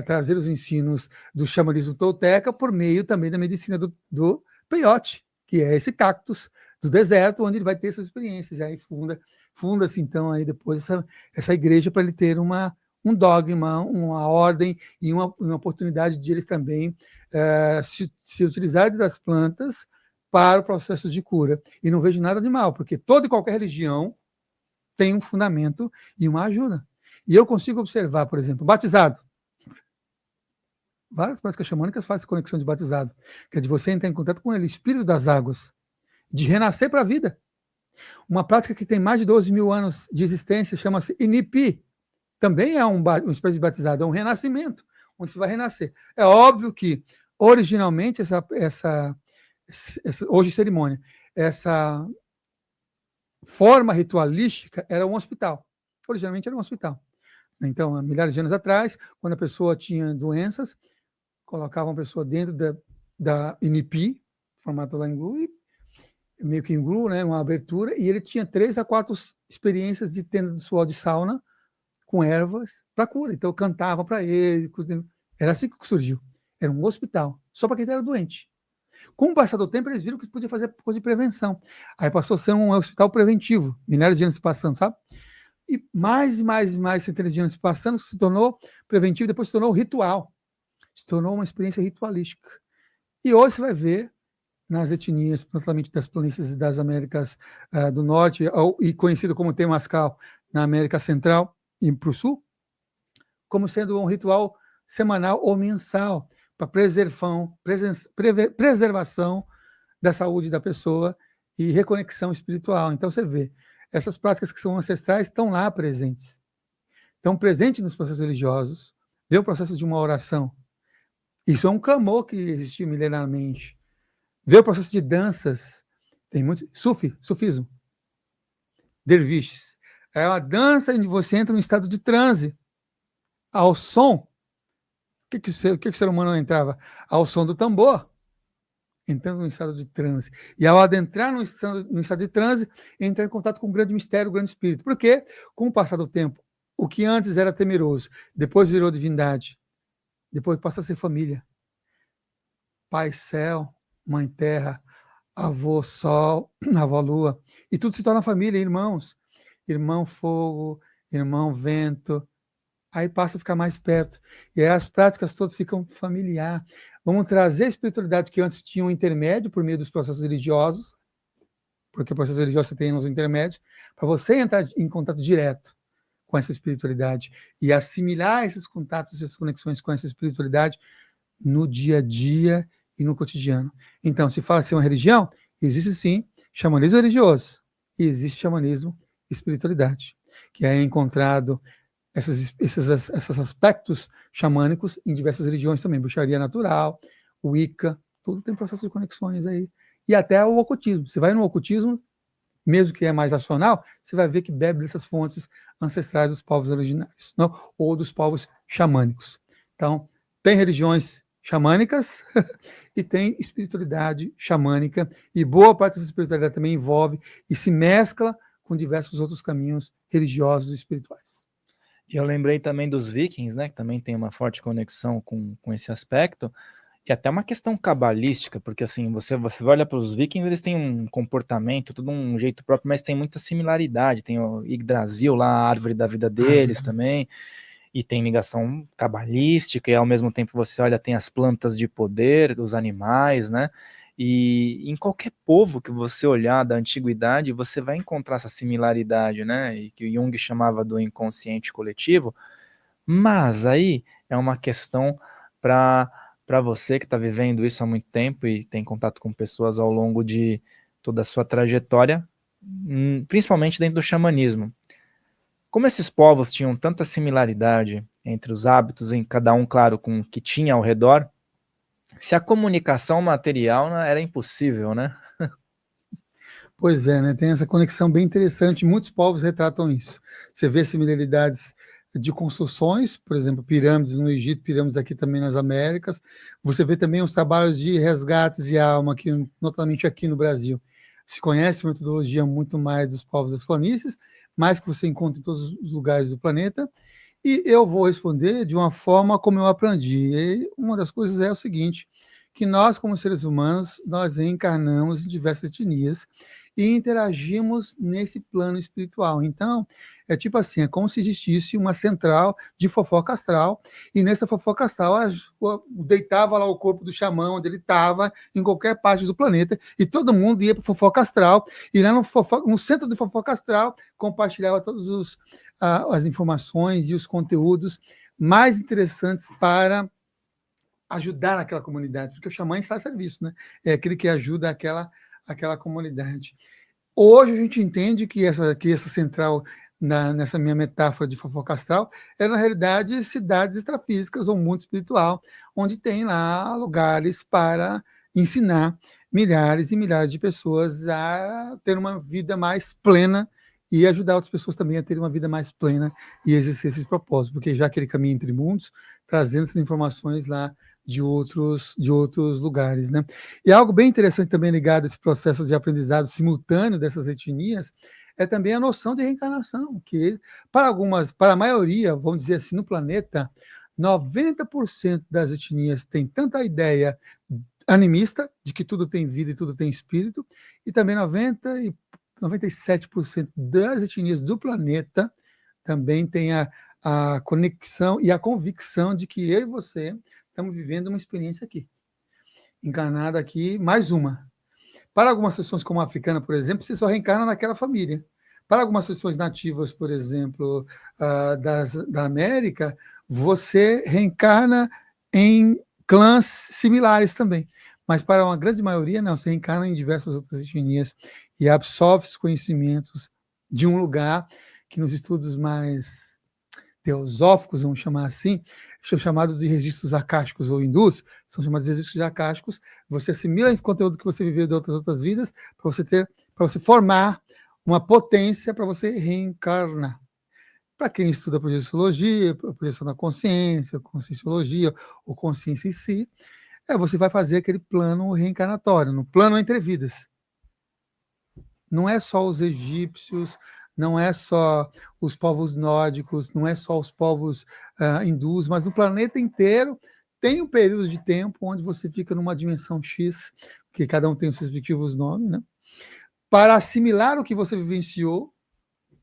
Speaker 2: trazer os ensinos do xamanismo tolteca por meio também da medicina do peiote, que é esse cactus do deserto, onde ele vai ter essas experiências. E aí funda-se, então, aí depois essa igreja para ele ter um dogma, uma ordem e uma oportunidade de eles também se utilizarem das plantas para o processo de cura. E não vejo nada de mal, porque toda e qualquer religião tem um fundamento e uma ajuda. E eu consigo observar, por exemplo, batizado. Várias práticas xamânicas fazem conexão de batizado, que é de você entrar em contato com ele, espírito das águas, de renascer para a vida. Uma prática que tem mais de 12 mil anos de existência chama-se Inipi. Também é uma espécie de batizado, é um renascimento, onde você vai renascer. É óbvio que, originalmente, essa hoje cerimônia, essa forma ritualística era um hospital. Originalmente era um hospital. Então, há milhares de anos atrás, quando a pessoa tinha doenças, colocavam a pessoa dentro da INPI, formato lá em glue, meio que em glue, né, uma abertura, e ele tinha 3 a 4 experiências de tenda de suor de sauna com ervas para cura. Então, eu cantava para ele. Era assim que surgiu. Era um hospital, só para quem era doente. Com o passar do tempo, eles viram que podia fazer coisa de prevenção. Aí passou a ser um hospital preventivo, milhares de anos se passando, sabe? E mais centenas de anos se passando, se tornou preventivo, depois se tornou ritual. Se tornou uma experiência ritualística. E hoje você vai ver nas etnias, principalmente das planícies das Américas do Norte, e conhecido como Temascal na América Central e para o Sul, como sendo um ritual semanal ou mensal para preservação da saúde da pessoa e reconexão espiritual. Então você vê, essas práticas que são ancestrais estão lá presentes. Estão presentes nos processos religiosos, vê o processo de uma oração. Isso é um clamor que existiu milenarmente. Vê o processo de danças, tem muito sufismo, derviches. É uma dança onde você entra num estado de transe, ao som. O que o ser humano entrava? Ao som do tambor, entrando num estado de transe. E ao adentrar no estado de transe, entra em contato com o grande mistério, o grande espírito. Por quê? Com o passar do tempo, o que antes era temeroso, depois virou divindade, depois passa a ser família. Pai céu, mãe terra, avô sol, avó lua, e tudo se torna família, irmãos. Irmão fogo, irmão vento, aí passa a ficar mais perto. E aí as práticas todas ficam familiar. Vamos trazer a espiritualidade que antes tinha um intermédio por meio dos processos religiosos, porque o processo religioso você tem nos intermédios, para você entrar em contato direto com essa espiritualidade e assimilar esses contatos, essas conexões com essa espiritualidade no dia a dia e no cotidiano. Então, se fala assim uma religião, existe sim xamanismo religioso e existe xamanismo espiritualidade, que é encontrado esses aspectos xamânicos em diversas religiões também, bruxaria natural, Wicca, tudo tem processo de conexões aí. E até o ocultismo. Você vai no ocultismo, mesmo que é mais racional, você vai ver que bebe dessas fontes ancestrais dos povos originários, não? Ou dos povos xamânicos. Então, tem religiões xamânicas e tem espiritualidade xamânica, e boa parte dessa espiritualidade também envolve e se mescla com diversos outros caminhos religiosos e espirituais.
Speaker 1: E eu lembrei também dos vikings, né, que também tem uma forte conexão com esse aspecto, e até uma questão cabalística, porque assim, você vai olhar para os vikings, eles têm um comportamento, todo um jeito próprio, mas tem muita similaridade, tem o Yggdrasil lá, a árvore da vida deles também, e tem ligação cabalística, e ao mesmo tempo você olha, tem as plantas de poder, os animais, né, e em qualquer povo que você olhar da antiguidade, você vai encontrar essa similaridade, né, e que o Jung chamava do inconsciente coletivo, mas aí é uma questão para você que está vivendo isso há muito tempo e tem contato com pessoas ao longo de toda a sua trajetória, principalmente dentro do xamanismo. Como esses povos tinham tanta similaridade entre os hábitos, em cada um, claro, com o que tinha ao redor, se a comunicação material era impossível, né?
Speaker 2: Pois é, né? Tem essa conexão bem interessante. Muitos povos retratam isso. Você vê similaridades de construções, por exemplo, pirâmides no Egito, pirâmides aqui também nas Américas. Você vê também os trabalhos de resgates de alma, aqui, notadamente aqui no Brasil. Se conhece uma metodologia muito mais dos povos das planícies, mais que você encontra em todos os lugares do planeta. E eu vou responder de uma forma como eu aprendi. E uma das coisas é o seguinte, que nós, como seres humanos, nós encarnamos em diversas etnias e interagimos nesse plano espiritual. Então, é tipo assim, é como se existisse uma central de fofoca astral, e nessa fofoca astral deitava lá o corpo do xamã, onde ele estava, em qualquer parte do planeta, e todo mundo ia para fofoca astral, e lá no centro do fofoca astral, compartilhava todas as informações e os conteúdos mais interessantes para ajudar naquela comunidade, porque o xamã está a serviço, né? É aquele que ajuda aquela comunidade. Hoje a gente entende que essa central, nessa minha metáfora de fofoca astral, é na realidade cidades extrafísicas ou mundo espiritual, onde tem lá lugares para ensinar milhares e milhares de pessoas a ter uma vida mais plena e ajudar outras pessoas também a terem uma vida mais plena e exercer esses propósitos, porque já que ele caminha entre mundos, trazendo essas informações lá de outros lugares, né? E algo bem interessante também ligado a esse processo de aprendizado simultâneo dessas etnias é também a noção de reencarnação, que para a maioria, vamos dizer assim, no planeta, 90% das etnias tem tanta ideia animista, de que tudo tem vida e tudo tem espírito, e também 97% das etnias do planeta também tem a conexão e a convicção de que eu e você estamos vivendo uma experiência aqui, encarnada aqui, mais uma. Para algumas sessões como a africana, por exemplo, você só reencarna naquela família. Para algumas sessões nativas, por exemplo, da América, você reencarna em clãs similares também. Mas para uma grande maioria, não, você reencarna em diversas outras etnias e absorve os conhecimentos de um lugar que nos estudos mais teosóficos, vamos chamar assim, são chamados de registros acásticos ou hindus, são chamados de registros acásticos. Você assimila o conteúdo que você viveu de outras vidas para você formar uma potência para você reencarnar. Para quem estuda projeciologia, projeção da consciência, conscienciologia ou consciência em si, você vai fazer aquele plano reencarnatório, no plano entre vidas. Não é só os egípcios, não é só os povos nórdicos, não é só os povos hindus, mas no planeta inteiro tem um período de tempo onde você fica numa dimensão X, que cada um tem os seus respectivos nomes, né? Para assimilar o que você vivenciou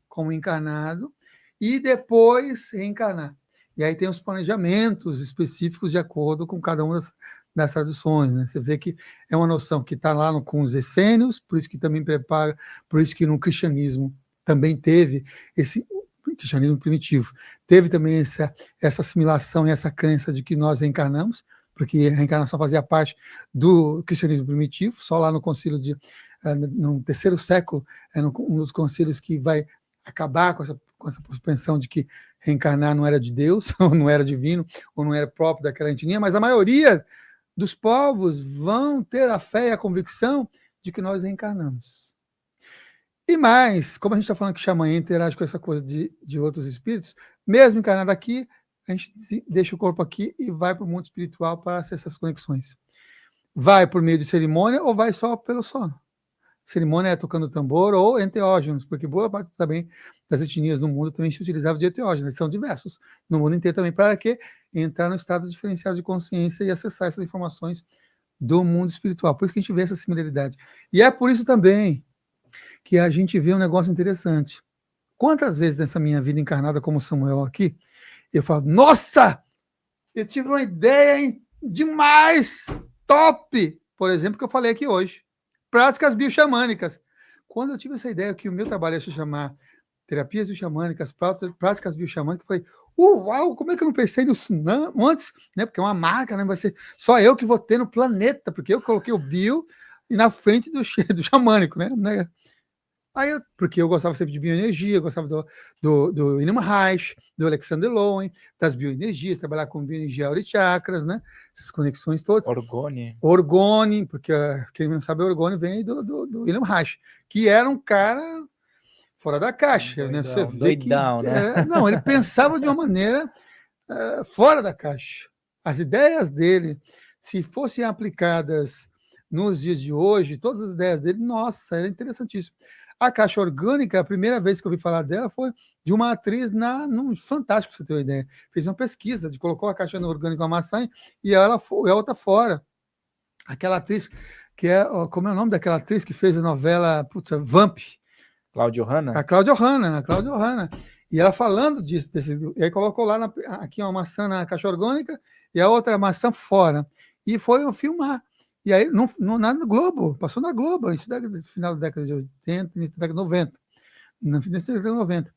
Speaker 2: como encarnado e depois reencarnar. E aí tem os planejamentos específicos de acordo com cada uma das tradições, né? Você vê que é uma noção que está lá com os essênios, por isso que também prepara, por isso que no cristianismo também teve esse cristianismo primitivo, teve também essa assimilação e essa crença de que nós reencarnamos, porque a reencarnação fazia parte do cristianismo primitivo, só lá no concílio no terceiro século, um dos concílios que vai acabar com essa suspensão de que reencarnar não era de Deus, ou não era divino, ou não era próprio daquela etnia, mas a maioria dos povos vão ter a fé e a convicção de que nós reencarnamos. E mais, como a gente está falando que xamã interage com essa coisa de outros espíritos, mesmo encarnado aqui, a gente deixa o corpo aqui e vai para o mundo espiritual para acessar essas conexões. Vai por meio de cerimônia ou vai só pelo sono? Cerimônia é tocando tambor ou enteógenos, porque boa parte também das etnias no mundo também se utilizava de enteógenos, são diversos no mundo inteiro também, para que entrar no estado diferenciado de consciência e acessar essas informações do mundo espiritual. Por isso que a gente vê essa similaridade. E é por isso também que a gente vê um negócio interessante. Quantas vezes nessa minha vida encarnada como Samuel aqui, eu falo, nossa, eu tive uma ideia demais, top, por exemplo, que eu falei aqui hoje. Práticas bioxamânicas. Quando eu tive essa ideia que o meu trabalho ia se chamar terapias bioxamânicas, práticas bioxamânicas, eu falei, uau, como é que eu não pensei nisso antes? Né? Porque é uma marca, né? Vai ser só eu que vou ter no planeta, porque eu coloquei o bio na frente do xamânico, né? Porque eu gostava sempre de bioenergia, eu gostava do William Reich, do Alexander Lowen, das bioenergias, trabalhar com bioenergia aurichakras, né? Essas conexões todas. Orgone, porque quem não sabe, Orgone vem do William Reich, que era um cara fora da caixa,
Speaker 1: doidão,
Speaker 2: né? Você vê
Speaker 1: doidão, né?
Speaker 2: não, ele pensava de uma maneira fora da caixa. As ideias dele, se fossem aplicadas nos dias de hoje, todas as ideias dele, nossa, é interessantíssimo. A caixa orgânica, a primeira vez que eu ouvi falar dela foi de uma atriz no Fantástico, pra você ter uma ideia. Fez uma pesquisa, colocou a caixa orgânica, uma maçã, e a outra fora. Aquela atriz, que como é o nome daquela atriz que fez a novela Vamp?
Speaker 1: Cláudia Hanna?
Speaker 2: A Cláudia Hanna. E ela falando disso, e aí colocou lá, aqui uma maçã na caixa orgânica e a outra maçã fora. E foi filmar. E aí, no Globo, passou na Globo, no final da década de 80, início da década de 90. No final da década de 90.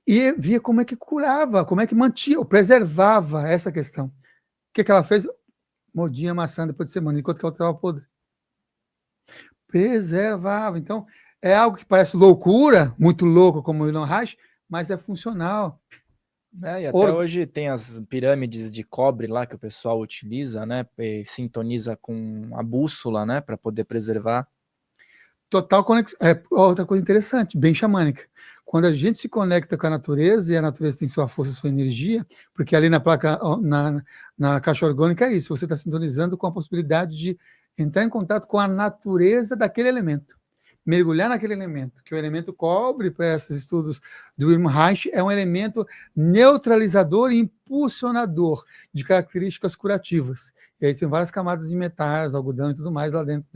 Speaker 2: E via como é que curava, como é que mantinha, ou preservava essa questão. O que ela fez? Mordia a maçã depois de semana, enquanto que a outra estava podre. Preservava. Então, é algo que parece loucura, muito louco como o Elon Reich, mas é funcional.
Speaker 1: E até hoje tem as pirâmides de cobre lá que o pessoal utiliza, né? E sintoniza com a bússola, né? Para poder preservar.
Speaker 2: Total conexão. Outra coisa interessante, bem xamânica. Quando a gente se conecta com a natureza, e a natureza tem sua força, sua energia, porque ali na placa, na caixa orgânica é isso, você está sintonizando com a possibilidade de entrar em contato com a natureza daquele elemento, mergulhar naquele elemento, que o elemento cobre, para esses estudos do Wilhelm Reich, é um elemento neutralizador e impulsionador de características curativas. E aí tem várias camadas de metais, algodão e tudo mais lá dentro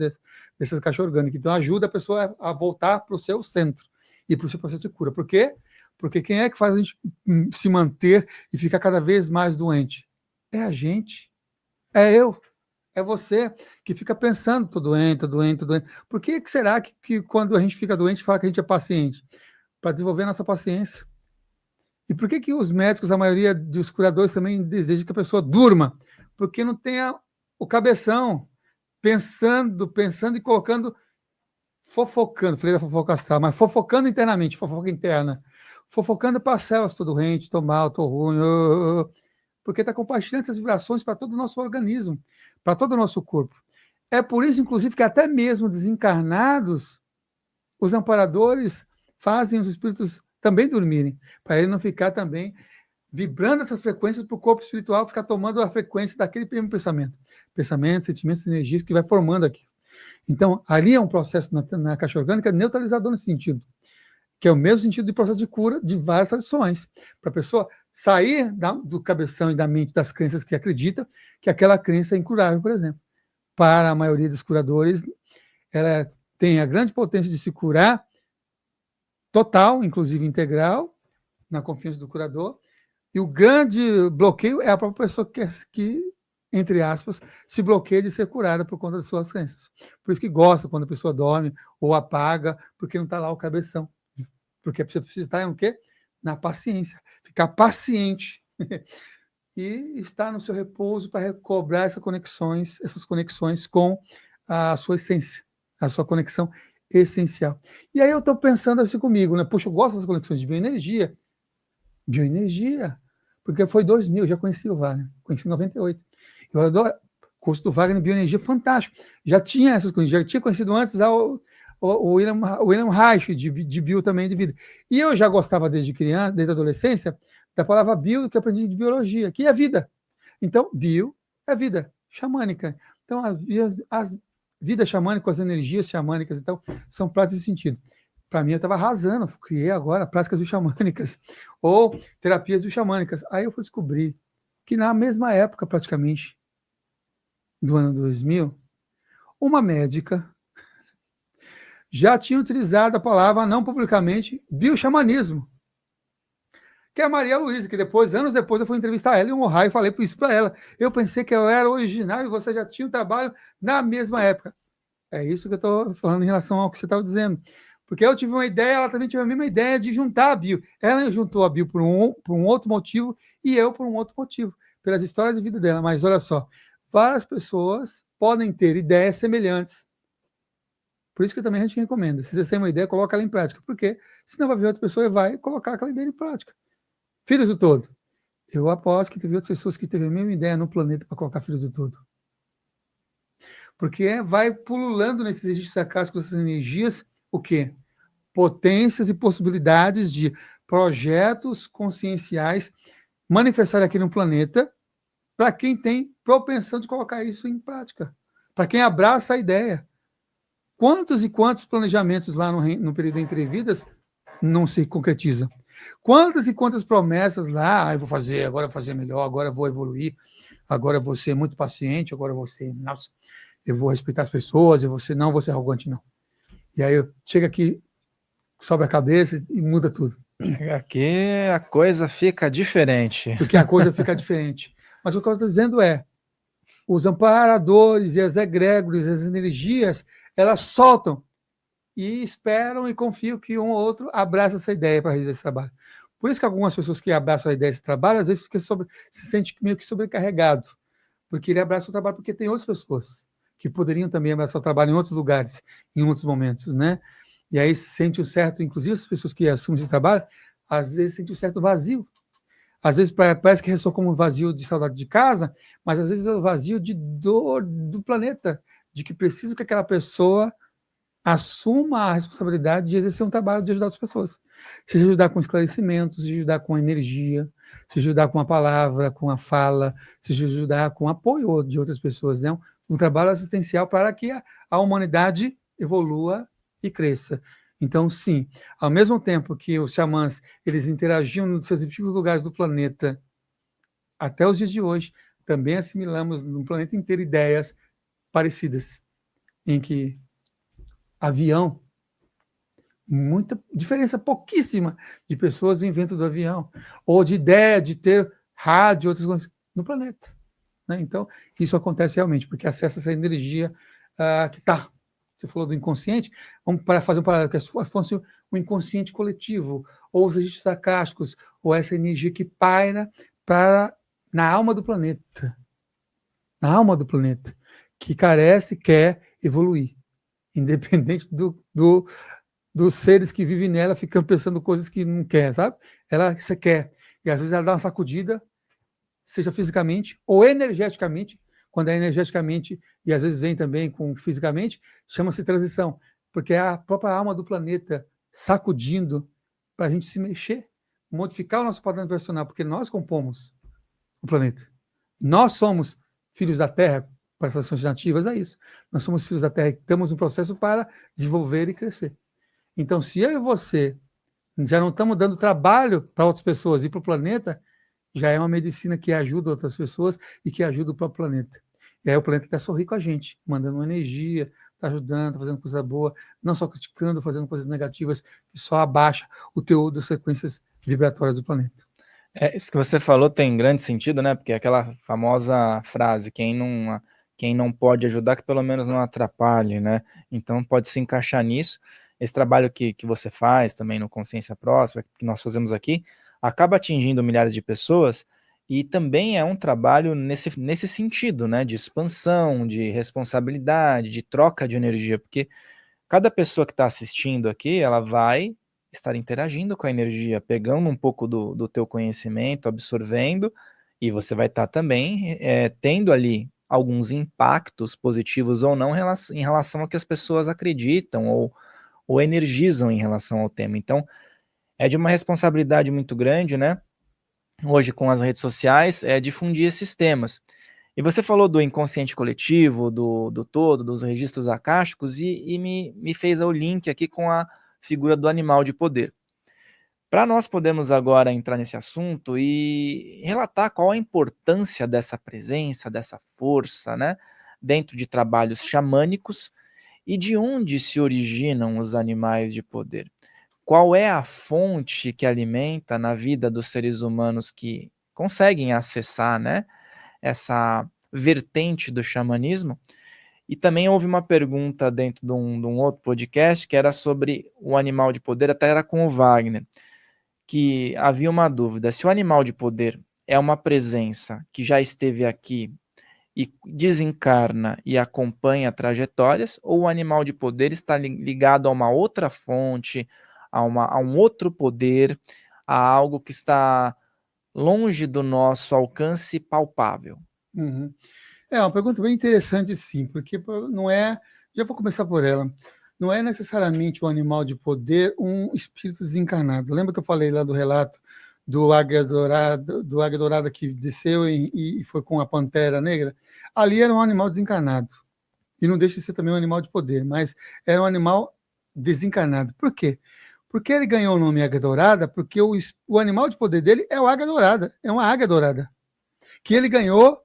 Speaker 2: dessa caixa orgânica. Então ajuda a pessoa a voltar para o seu centro e para o seu processo de cura. Por quê? Porque quem é que faz a gente se manter e ficar cada vez mais doente? É a gente. É eu. É você que fica pensando, tô doente, tô doente, tô doente. Por que será que quando a gente fica doente, fala que a gente é paciente? Para desenvolver a nossa paciência. E por que os médicos, a maioria dos curadores também desejam que a pessoa durma? Porque não tenha o cabeção pensando e colocando, fofocando, falei da fofoca astral, mas fofocando internamente, fofoca interna. Fofocando para células, tô doente, tô mal, tô ruim, porque está compartilhando essas vibrações para todo o nosso organismo, para todo o nosso corpo. É por isso, inclusive, que até mesmo desencarnados, os amparadores fazem os espíritos também dormirem, para ele não ficar também vibrando essas frequências para o corpo espiritual ficar tomando a frequência daquele mesmo pensamento. Pensamentos, sentimentos, energias que vai formando aqui. Então, ali é um processo na caixa orgânica neutralizador nesse sentido, que é o mesmo sentido de processo de cura de várias tradições, para a pessoa sair do cabeção e da mente das crenças que acredita que aquela crença é incurável, por exemplo. Para a maioria dos curadores, ela tem a grande potência de se curar total, inclusive integral, na confiança do curador, e o grande bloqueio é a própria pessoa que entre aspas, se bloqueia de ser curada por conta das suas crenças. Por isso que gosta quando a pessoa dorme ou apaga, porque não está lá o cabeção. Porque você precisa estar no quê? Na paciência. Ficar paciente e estar no seu repouso para recobrar essas conexões com a sua essência, a sua conexão essencial. E aí eu estou pensando assim comigo, né? Poxa, eu gosto das conexões de bioenergia. Bioenergia, porque foi 2000, eu já conheci o Wagner, conheci em 98. Eu adoro o curso do Wagner Bioenergia, fantástico. Já tinha essas coisas, já tinha conhecido antes o Wilhelm Reich, de bio também, de vida. E eu já gostava desde criança, desde a adolescência, da palavra bio, que eu aprendi de biologia, que é vida. Então, bio é vida xamânica. Então, as vidas xamânicas, as energias xamânicas, então, são práticas de sentido. Para mim, eu estava arrasando, criei agora práticas bioxamânicas, ou terapias bioxamânicas. Aí eu fui descobrir que na mesma época, praticamente, do ano 2000, uma médica já tinha utilizado a palavra, não publicamente, bioxamanismo. Que é a Maria Luísa, que depois, anos depois, eu fui entrevistar ela em um raio e falei isso para ela. Eu pensei que eu era original e você já tinha um trabalho na mesma época. É isso que eu estou falando em relação ao que você estava dizendo. Porque eu tive uma ideia, ela também teve a mesma ideia de juntar a bio. Ela juntou a bio por um outro motivo e eu por um outro motivo, pelas histórias de vida dela. Mas olha só, várias pessoas podem ter ideias semelhantes. Por isso que também a gente recomenda. Se você tem uma ideia, coloca ela em prática. Porque senão vai vir outra pessoa e vai colocar aquela ideia em prática. Filhos do todo. Eu aposto que teve outras pessoas que teve a mesma ideia no planeta para colocar filhos do todo. Porque vai pululando nesses registros sacásticos, essas energias, o quê? Potências e possibilidades de projetos conscienciais manifestar aqui no planeta para quem tem propensão de colocar isso em prática, para quem abraça a ideia. Quantos e quantos planejamentos lá no período entre vidas não se concretizam? Quantas e quantas promessas lá, eu vou fazer, agora eu vou fazer melhor, agora eu vou evoluir, agora eu vou ser muito paciente, agora eu vou ser, nossa, eu vou respeitar as pessoas, não vou ser arrogante, não. E aí chega aqui, sobe a cabeça e muda tudo.
Speaker 1: Aqui a coisa fica diferente.
Speaker 2: Porque a coisa fica diferente. Mas o que eu estou dizendo é, os amparadores e as egrégores, as energias, elas soltam e esperam e confiam que um ou outro abraça essa ideia para realizar esse trabalho. Por isso que algumas pessoas que abraçam a ideia desse trabalho, às vezes se sentem meio que sobrecarregado, porque ele abraça o trabalho porque tem outras pessoas que poderiam também abraçar o trabalho em outros lugares, em outros momentos, né? E aí sente um certo, inclusive as pessoas que assumem esse trabalho, às vezes sente um certo vazio. Às vezes parece que ressoa como um vazio de saudade de casa, mas às vezes é o vazio de dor do planeta, de que precisa que aquela pessoa assuma a responsabilidade de exercer um trabalho de ajudar as pessoas. Seja ajudar com esclarecimentos, seja ajudar com energia, seja ajudar com a palavra, com a fala, seja ajudar com apoio de outras pessoas, né? Um trabalho assistencial para que a humanidade evolua e cresça. Então, sim, ao mesmo tempo que os xamãs eles interagiam nos seus respectivos lugares do planeta até os dias de hoje, também assimilamos no planeta inteiro ideias parecidas, em que avião, muita diferença pouquíssima de pessoas inventam do avião, ou de ideia de ter rádio, outras coisas no planeta. Né? Então, isso acontece realmente, porque acessa essa energia que está. Você falou do inconsciente, vamos para fazer um paralelo, que fosse o inconsciente coletivo, ou os registros acásticos, ou essa energia que paira na alma do planeta. Na alma do planeta, que carece, quer evoluir, independente dos seres que vivem nela, ficando pensando coisas que não quer, sabe? Você quer. E às vezes ela dá uma sacudida, seja fisicamente ou energeticamente. Quando é energeticamente, e às vezes vem também com fisicamente, chama-se transição, porque é a própria alma do planeta sacudindo para a gente se mexer, modificar o nosso padrão vibracional, porque nós compomos o planeta. Nós somos filhos da Terra, para as ações nativas, é isso. Nós somos filhos da Terra e estamos no processo para desenvolver e crescer. Então, se eu e você já não estamos dando trabalho para outras pessoas e para o planeta, já é uma medicina que ajuda outras pessoas e que ajuda o próprio planeta. E aí o planeta está sorrindo com a gente, mandando uma energia, está ajudando, fazendo coisa boa, não só criticando, fazendo coisas negativas, que só abaixa o teor das frequências vibratórias do planeta.
Speaker 1: Isso que você falou tem grande sentido, né? Porque aquela famosa frase, quem não pode ajudar, que pelo menos não atrapalhe, né? Então pode se encaixar nisso. Esse trabalho que você faz também no Consciência Próspera, que nós fazemos aqui, acaba atingindo milhares de pessoas e também é um trabalho nesse sentido, né? De expansão, de responsabilidade, de troca de energia, porque cada pessoa que está assistindo aqui, ela vai estar interagindo com a energia, pegando um pouco do teu conhecimento, absorvendo, e você vai estar também tendo ali alguns impactos positivos ou não em relação ao que as pessoas acreditam ou energizam em relação ao tema. Então, é de uma responsabilidade muito grande, né? Hoje com as redes sociais, é difundir esses temas. E você falou do inconsciente coletivo, do todo, dos registros acásticos, e me fez o link aqui com a figura do animal de poder. Para nós podermos agora entrar nesse assunto e relatar qual a importância dessa presença, dessa força, né, dentro de trabalhos xamânicos e de onde se originam os animais de poder. Qual é a fonte que alimenta na vida dos seres humanos que conseguem acessar, né, essa vertente do xamanismo? E também houve uma pergunta dentro de um outro podcast que era sobre o animal de poder, até era com o Wagner, que havia uma dúvida, se o animal de poder é uma presença que já esteve aqui e desencarna e acompanha trajetórias, ou o animal de poder está ligado a uma outra fonte, a um outro poder, a algo que está longe do nosso alcance palpável.
Speaker 2: Uhum. É uma pergunta bem interessante, sim, porque não é. Já vou começar por ela. Não é necessariamente um animal de poder um espírito desencarnado. Lembra que eu falei lá do relato do águia dourada que desceu e foi com a pantera negra? Ali era um animal desencarnado. E não deixa de ser também um animal de poder, mas era um animal desencarnado. Por quê? Porque ele ganhou o nome águia dourada, porque o animal de poder dele é o águia dourada, é uma águia dourada, que ele ganhou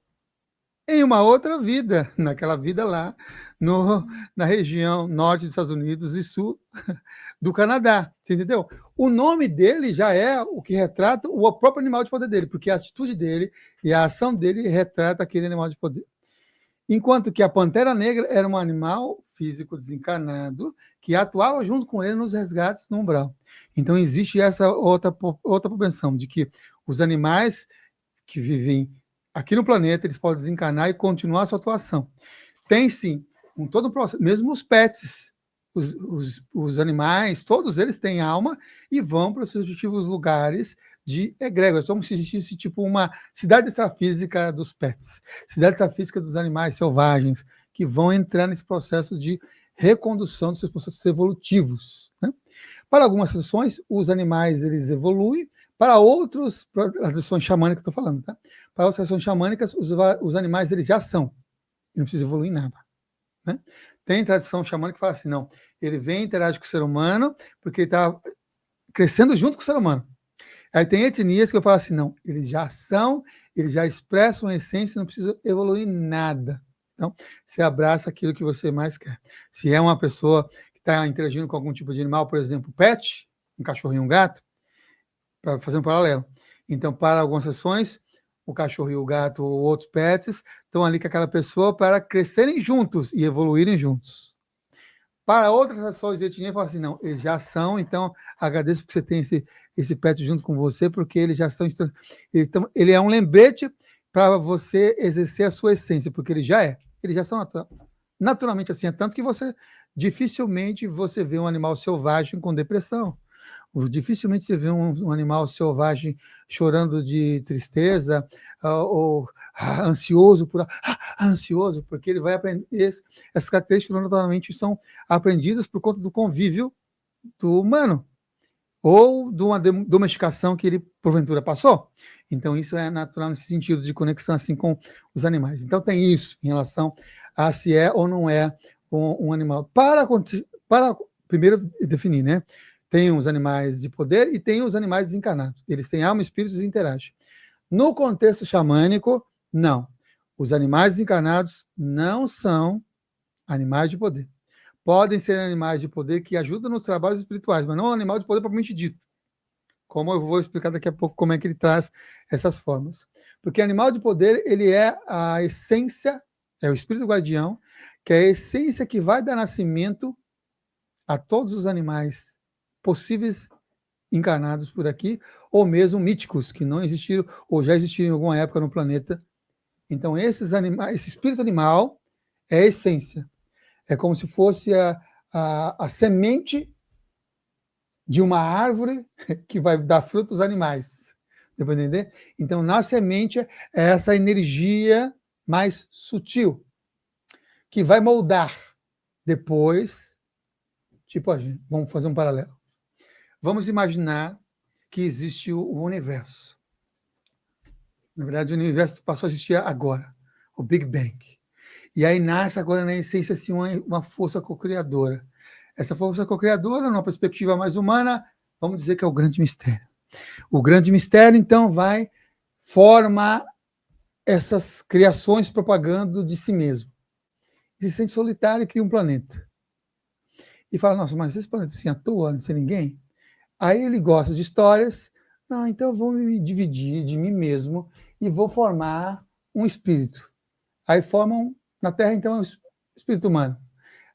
Speaker 2: em uma outra vida, naquela vida lá na região norte dos Estados Unidos e sul do Canadá, você entendeu? O nome dele já é o que retrata o próprio animal de poder dele, porque a atitude dele e a ação dele retrata aquele animal de poder. Enquanto que a Pantera Negra era um animal físico desencarnado que atuava junto com ele nos resgates no umbral. Então existe essa outra propensão de que os animais que vivem aqui no planeta, eles podem desencarnar e continuar a sua atuação. Tem sim, com todo o processo, mesmo os pets, os animais, todos eles têm alma e vão para os seus respectivos lugares de egrégoras, como se existisse tipo uma cidade extrafísica dos pets, cidade extrafísica dos animais selvagens, que vão entrar nesse processo de recondução dos seus processos evolutivos, né? Para algumas tradições, os animais eles evoluem, para outros, para as tradições xamânicas que eu estou falando, tá? Para outras tradições xamânicas, os animais eles já são, não precisa evoluir nada, né? Tem tradição xamânica que fala assim, não, ele vem e interage com o ser humano porque ele está crescendo junto com o ser humano. Aí tem etnias que eu falo assim, não, eles já são, eles já expressam a essência, não precisa evoluir nada. Então, você abraça aquilo que você mais quer. Se é uma pessoa que está interagindo com algum tipo de animal, por exemplo, pet, um cachorro e um gato, para fazer um paralelo. Então, para algumas sessões, o cachorro e o gato ou outros pets estão ali com aquela pessoa para crescerem juntos e evoluírem juntos. Para outras ações de etnia, fala assim, não, eles já são, então agradeço porque você tem esse pet junto com você, porque eles já são, ele é um lembrete para você exercer a sua essência, porque eles já são naturalmente assim, é tanto que dificilmente você vê um animal selvagem com depressão. Dificilmente você vê um animal selvagem chorando de tristeza ou ansioso, porque ele vai aprender. Essas características naturalmente são aprendidas por conta do convívio do humano ou de uma domesticação que ele porventura passou. Então isso é natural nesse sentido de conexão assim com os animais. Então tem isso em relação a se é ou não é um animal. Para primeiro definir, né? Tem os animais de poder e tem os animais desencarnados. Eles têm alma e espíritos e interagem. No contexto xamânico, não. Os animais desencarnados não são animais de poder. Podem ser animais de poder que ajudam nos trabalhos espirituais, mas não um animal de poder propriamente dito. Como eu vou explicar daqui a pouco como é que ele traz essas formas. Porque animal de poder, ele é a essência, é o espírito guardião, que é a essência que vai dar nascimento a todos os animais possíveis encarnados por aqui, ou mesmo míticos, que não existiram, ou já existiram em alguma época no planeta. Então, esses animais, esse espírito animal é a essência. É como se fosse a semente de uma árvore que vai dar frutos aos animais. Deu para entender? Então, na semente é essa energia mais sutil, que vai moldar depois, tipo, vamos fazer um paralelo. Vamos imaginar que existe o universo. Na verdade, o universo passou a existir agora, o Big Bang. E aí nasce agora, na essência, assim, uma força co-criadora. Essa força co-criadora, numa perspectiva mais humana, vamos dizer que é o grande mistério. O grande mistério, então, vai formar essas criações propagando de si mesmo. E se sente solitário e cria um planeta. E fala, nossa, mas esse planeta assim à toa, não sei ninguém? Aí ele gosta de histórias, não, então eu vou me dividir de mim mesmo e vou formar um espírito. Aí formam, na Terra, então, é o espírito humano.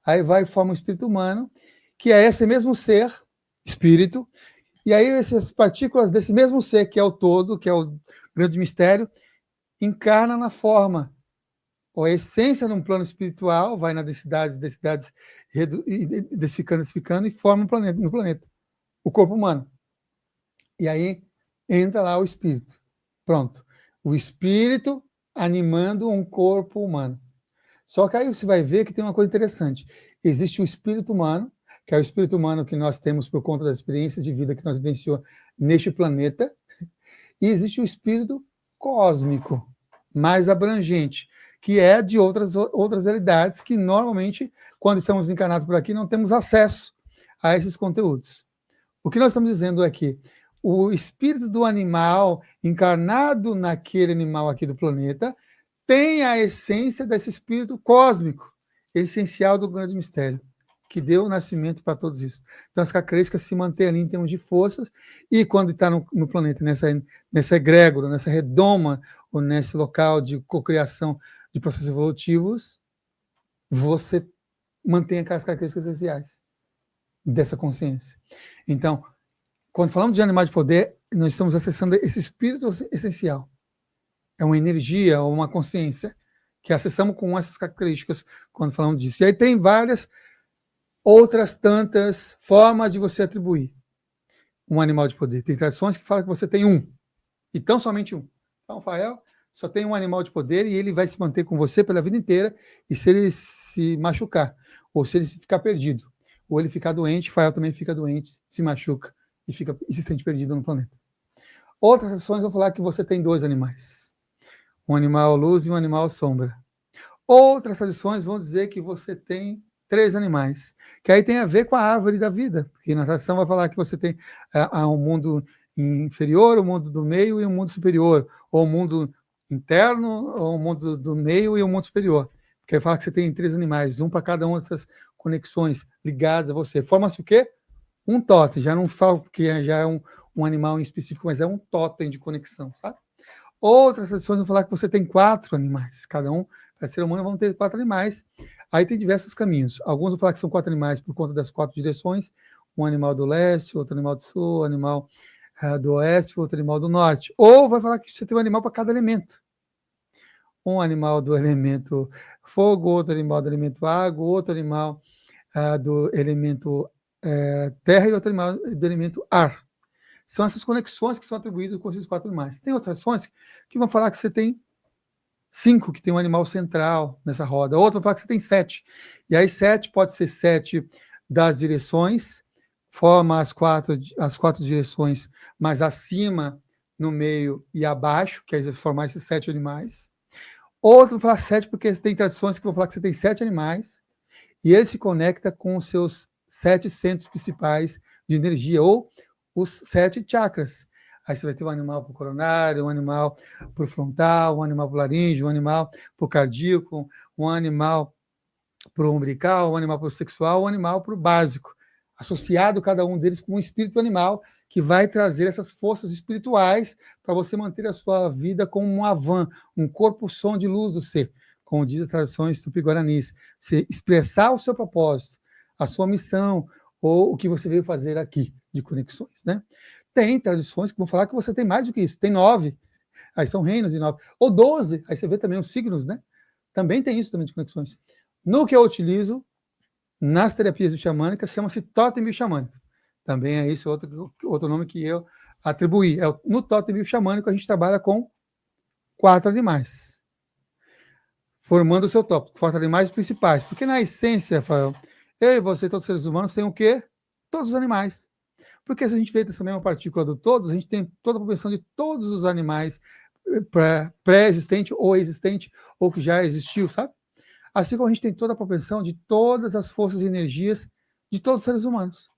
Speaker 2: Aí vai e forma um espírito humano, que é esse mesmo ser, espírito, e aí essas partículas desse mesmo ser, que é o todo, que é o grande mistério, encarna na forma, ou a essência num plano espiritual, vai nas densidades, densificando, e forma um planeta, no planeta. O corpo humano. E aí entra lá o espírito. Pronto. O espírito animando um corpo humano. Só que aí você vai ver que tem uma coisa interessante. Existe o espírito humano, que é o espírito humano que nós temos por conta das experiências de vida que nós vivenciamos neste planeta, e existe o espírito cósmico, mais abrangente, que é de outras realidades que normalmente, quando estamos encarnados por aqui, não temos acesso a esses conteúdos. O que nós estamos dizendo é que o espírito do animal encarnado naquele animal aqui do planeta tem a essência desse espírito cósmico, essencial do grande mistério, que deu o nascimento para todos isso. Então, as características se mantêm ali em termos de forças, e quando está no planeta, nessa egrégora, nessa redoma, ou nesse local de cocriação de processos evolutivos, você mantém aquelas características essenciais dessa consciência. Então, quando falamos de animal de poder, nós estamos acessando esse espírito essencial. É uma energia ou uma consciência que acessamos com essas características quando falamos disso. E aí tem várias outras tantas formas de você atribuir um animal de poder. Tem tradições que falam que você tem um, e tão somente um. Então, Rafael só tem um animal de poder e ele vai se manter com você pela vida inteira, e se ele se machucar ou se ele ficar perdido, ou ele ficar doente, Fael também fica doente, se machuca e se sente perdido no planeta. Outras sessões vão falar que você tem 2 animais, um animal luz e um animal sombra. Outras tradições vão dizer que você tem 3 animais, que aí tem a ver com a árvore da vida, porque na tradição vai falar que você tem um mundo inferior, o mundo do meio e o mundo superior, ou o mundo interno, ou o mundo do meio e o mundo superior. Porque aí fala que você tem 3 animais, um para cada uma dessas conexões ligadas a você. Forma-se o quê? Um totem, já não falo que já é um animal em específico, mas é um totem de conexão, sabe? Outras tradições vão falar que você tem 4 animais, cada um, para ser humano, vão ter 4 animais. Aí tem diversos caminhos. Alguns vão falar que são 4 animais por conta das 4 direções, um animal do leste, outro animal do sul, animal do oeste, outro animal do norte. Ou vai falar que você tem um animal para cada elemento. Um animal do elemento fogo, outro animal do elemento água, outro animal do elemento terra e outro animal do elemento ar. São essas conexões que são atribuídas com esses 4 animais. Tem outras tradições que vão falar que você tem 5, que tem um animal central nessa roda. Outra vai falar que você tem 7. E aí 7 pode ser 7 das direções, forma as quatro direções, mas acima, no meio e abaixo, que aí vai formar esses 7 animais. Outro vai falar 7 porque tem tradições que vão falar que você tem 7 animais e ele se conecta com os seus 7 centros principais de energia, ou os 7 chakras. Aí você vai ter um animal para o coronário, um animal para o frontal, um animal para o laríngeo, um animal para o cardíaco, um animal para o umbilical, um animal para o sexual, um animal para o básico, associado cada um deles com um espírito animal que vai trazer essas forças espirituais para você manter a sua vida como um avan, um corpo-som de luz do ser, como diz as tradições tupi-guaranis. Você expressar o seu propósito, a sua missão, ou o que você veio fazer aqui, de conexões, né? Tem tradições que vão falar que você tem mais do que isso, tem 9, aí são reinos de 9, ou 12, aí você vê também os signos, né? Também tem isso também de conexões. No que eu utilizo, nas terapias xamânicas, chama-se totem bioxamânico. Também é isso outro nome que eu atribuí. No totem bioxamânico, a gente trabalha com 4 animais, formando o seu top, 4 animais principais. Porque na essência, Rafael, eu e você, todos os seres humanos, tem o quê? Todos os animais. Porque se a gente vê dessa mesma partícula do todos, a gente tem toda a propensão de todos os animais pré-existente ou existente, ou que já existiu, sabe? Assim como a gente tem toda a propensão de todas as forças e energias de todos os seres humanos.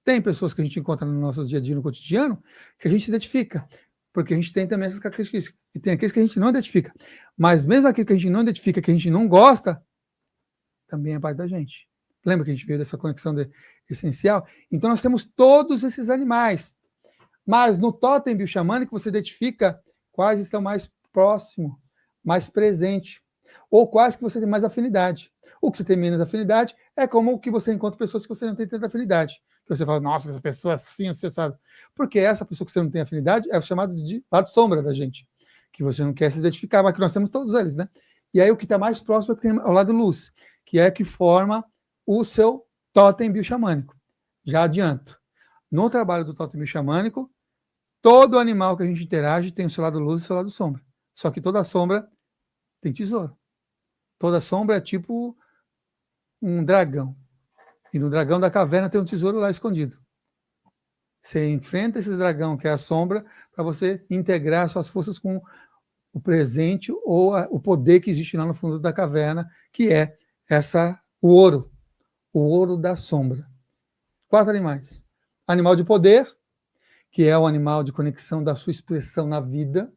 Speaker 2: Tem pessoas que a gente encontra no nosso dia a dia, no cotidiano, que a gente se identifica, porque a gente tem também essas características. E tem aqueles que a gente não identifica. Mas mesmo aquilo que a gente não identifica, que a gente não gosta, também é parte da gente. Lembra que a gente veio dessa conexão essencial? Então nós temos todos esses animais. Mas no totem bioxamânico você identifica quais estão mais próximos, mais presentes, ou quais que você tem mais afinidade. O que você tem menos afinidade é como o que você encontra pessoas que você não tem tanta afinidade. Que você fala, nossa, essa pessoa é assim, acessada. Porque essa pessoa que você não tem afinidade é o chamado de lado sombra da gente, que você não quer se identificar, mas que nós temos todos eles, né? E aí o que está mais próximo é que tem ao lado luz, que é que forma o seu totem bioxamânico. Já adianto. No trabalho do totem bioxamânico, todo animal que a gente interage tem o seu lado luz e o seu lado sombra. Só que toda sombra tem tesouro. Toda sombra é tipo um dragão. E no dragão da caverna tem um tesouro lá escondido. Você enfrenta esse dragão, que é a sombra, para você integrar suas forças com o presente ou o poder que existe lá no fundo da caverna, que é o ouro da sombra. 4 animais. Animal de poder, que é o animal de conexão da sua expressão na vida,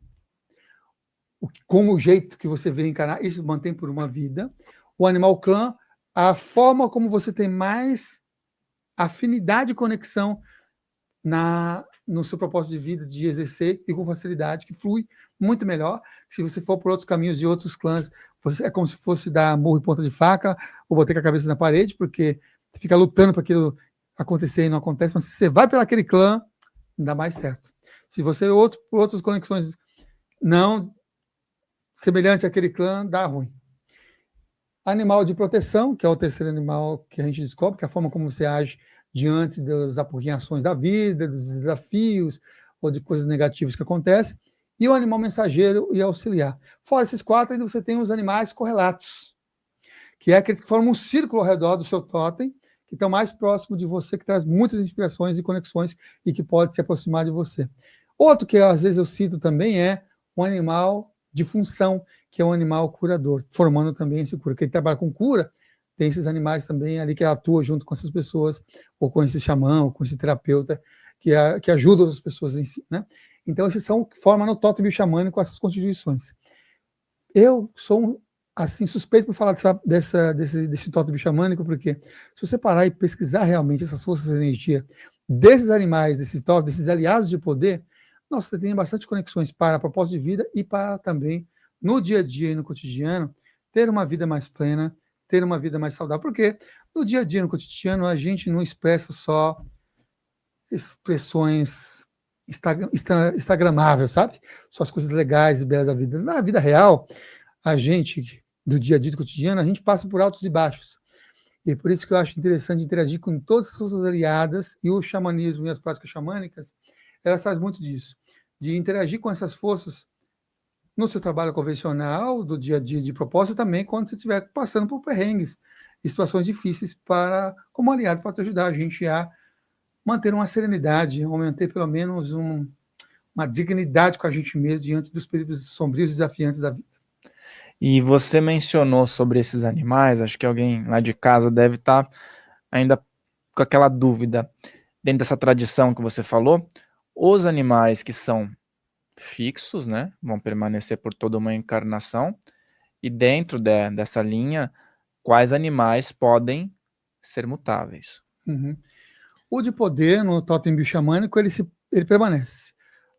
Speaker 2: como o jeito que você veio encarar, isso mantém por uma vida. O animal clã, a forma como você tem mais afinidade e conexão no seu propósito de vida, de exercer e com facilidade, que flui muito melhor. Se você for por outros caminhos e outros clãs, é como se fosse dar murro e ponta de faca ou bater com a cabeça na parede, porque fica lutando para aquilo acontecer e não acontece, mas se você vai pelo aquele clã, dá mais certo. Se você por outras conexões não semelhante àquele clã, dá ruim. Animal de proteção, que é o terceiro animal que a gente descobre, que é a forma como você age diante das apurrinhações da vida, dos desafios ou de coisas negativas que acontecem. E o animal mensageiro e auxiliar. Fora esses 4, ainda você tem os animais correlatos, que é aqueles que formam um círculo ao redor do seu totem, que estão mais próximos de você, que traz muitas inspirações e conexões e que pode se aproximar de você. Outro que às vezes eu cito também é um animal de função, que é um animal curador, formando também esse cura. Quem trabalha com cura, tem esses animais também ali que atuam junto com essas pessoas, ou com esse xamã, ou com esse terapeuta, que ajudam as pessoas em si, né? Então, esses são que formam no totem bioxamânico essas constituições. Eu sou assim suspeito por falar desse totem bioxamânico, porque se você parar e pesquisar realmente essas forças de energia desses animais, desses aliados de poder, nossa, você tem bastante conexões para propósito de vida e para também, no dia a dia e no cotidiano, ter uma vida mais plena, ter uma vida mais saudável. Porque no dia a dia, no cotidiano, a gente não expressa só expressões instagramáveis, sabe? Só as coisas legais e belas da vida. Na vida real, a gente, do dia a dia, do cotidiano, a gente passa por altos e baixos. E por isso que eu acho interessante interagir com todas as forças aliadas, e o xamanismo e as práticas xamânicas, elas fazem muito disso, de interagir com essas forças no seu trabalho convencional, do dia a dia de propósito, também quando você estiver passando por perrengues e situações difíceis como aliado para te ajudar a gente a manter uma serenidade, manter pelo menos uma dignidade com a gente mesmo diante dos períodos sombrios e desafiantes da vida.
Speaker 1: E você mencionou sobre esses animais, acho que alguém lá de casa deve estar ainda com aquela dúvida. Dentro dessa tradição que você falou, os animais que são fixos, né, vão permanecer por toda uma encarnação, e dentro dessa linha, quais animais podem ser mutáveis?
Speaker 2: Uhum. O de poder no totem bioxamânico, ele permanece.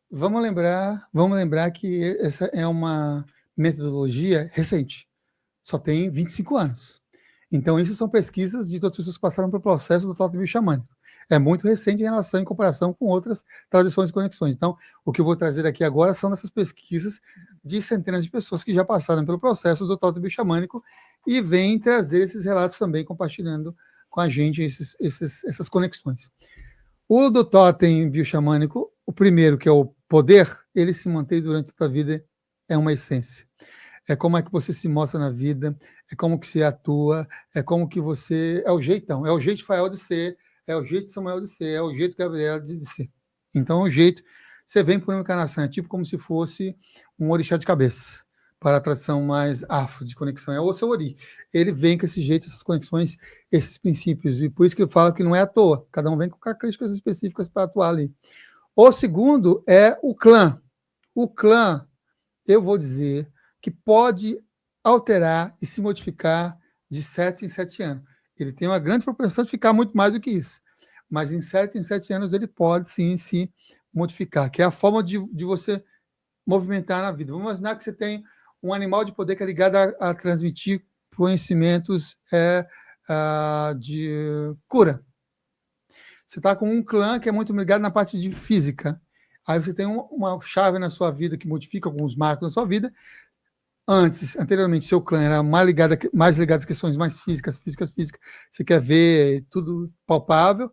Speaker 2: Vamos lembrar que essa é uma metodologia recente, só tem 25 anos. Então, isso são pesquisas de todas as pessoas que passaram pelo processo do totem bioxamânico. É muito recente em comparação com outras tradições e conexões. Então, o que eu vou trazer aqui agora são essas pesquisas de centenas de pessoas que já passaram pelo processo do totem bioxamânico e vêm trazer esses relatos também, compartilhando com a gente essas conexões. O do totem bioxamânico, o primeiro, que é o poder, ele se mantém durante toda a vida, é uma essência. É como é que você se mostra na vida, é como que você atua, é como que você... É o jeitão, é o jeito de Fael de ser, é o jeito de Samuel de ser, é o jeito de Gabriela de ser. Então, é o jeito... Você vem por uma encarnação, é tipo como se fosse um orixá de cabeça, para a tradição mais afro de conexão, é o seu ori. Ele vem com esse jeito, essas conexões, esses princípios, e por isso que eu falo que não é à toa, cada um vem com características específicas para atuar ali. O segundo é o clã. O clã, eu vou dizer, que pode alterar e se modificar de 7 em 7 anos. Ele tem uma grande propensão de ficar muito mais do que isso. Mas em 7 anos ele pode sim se modificar, que é a forma de você movimentar na vida. Vamos imaginar que você tem um animal de poder que é ligado a transmitir conhecimentos de cura. Você está com um clã que é muito ligado na parte de física. Aí você tem uma chave na sua vida que modifica alguns marcos na sua vida. Anteriormente, seu clã era mais ligado às questões mais físicas. Você quer ver tudo palpável.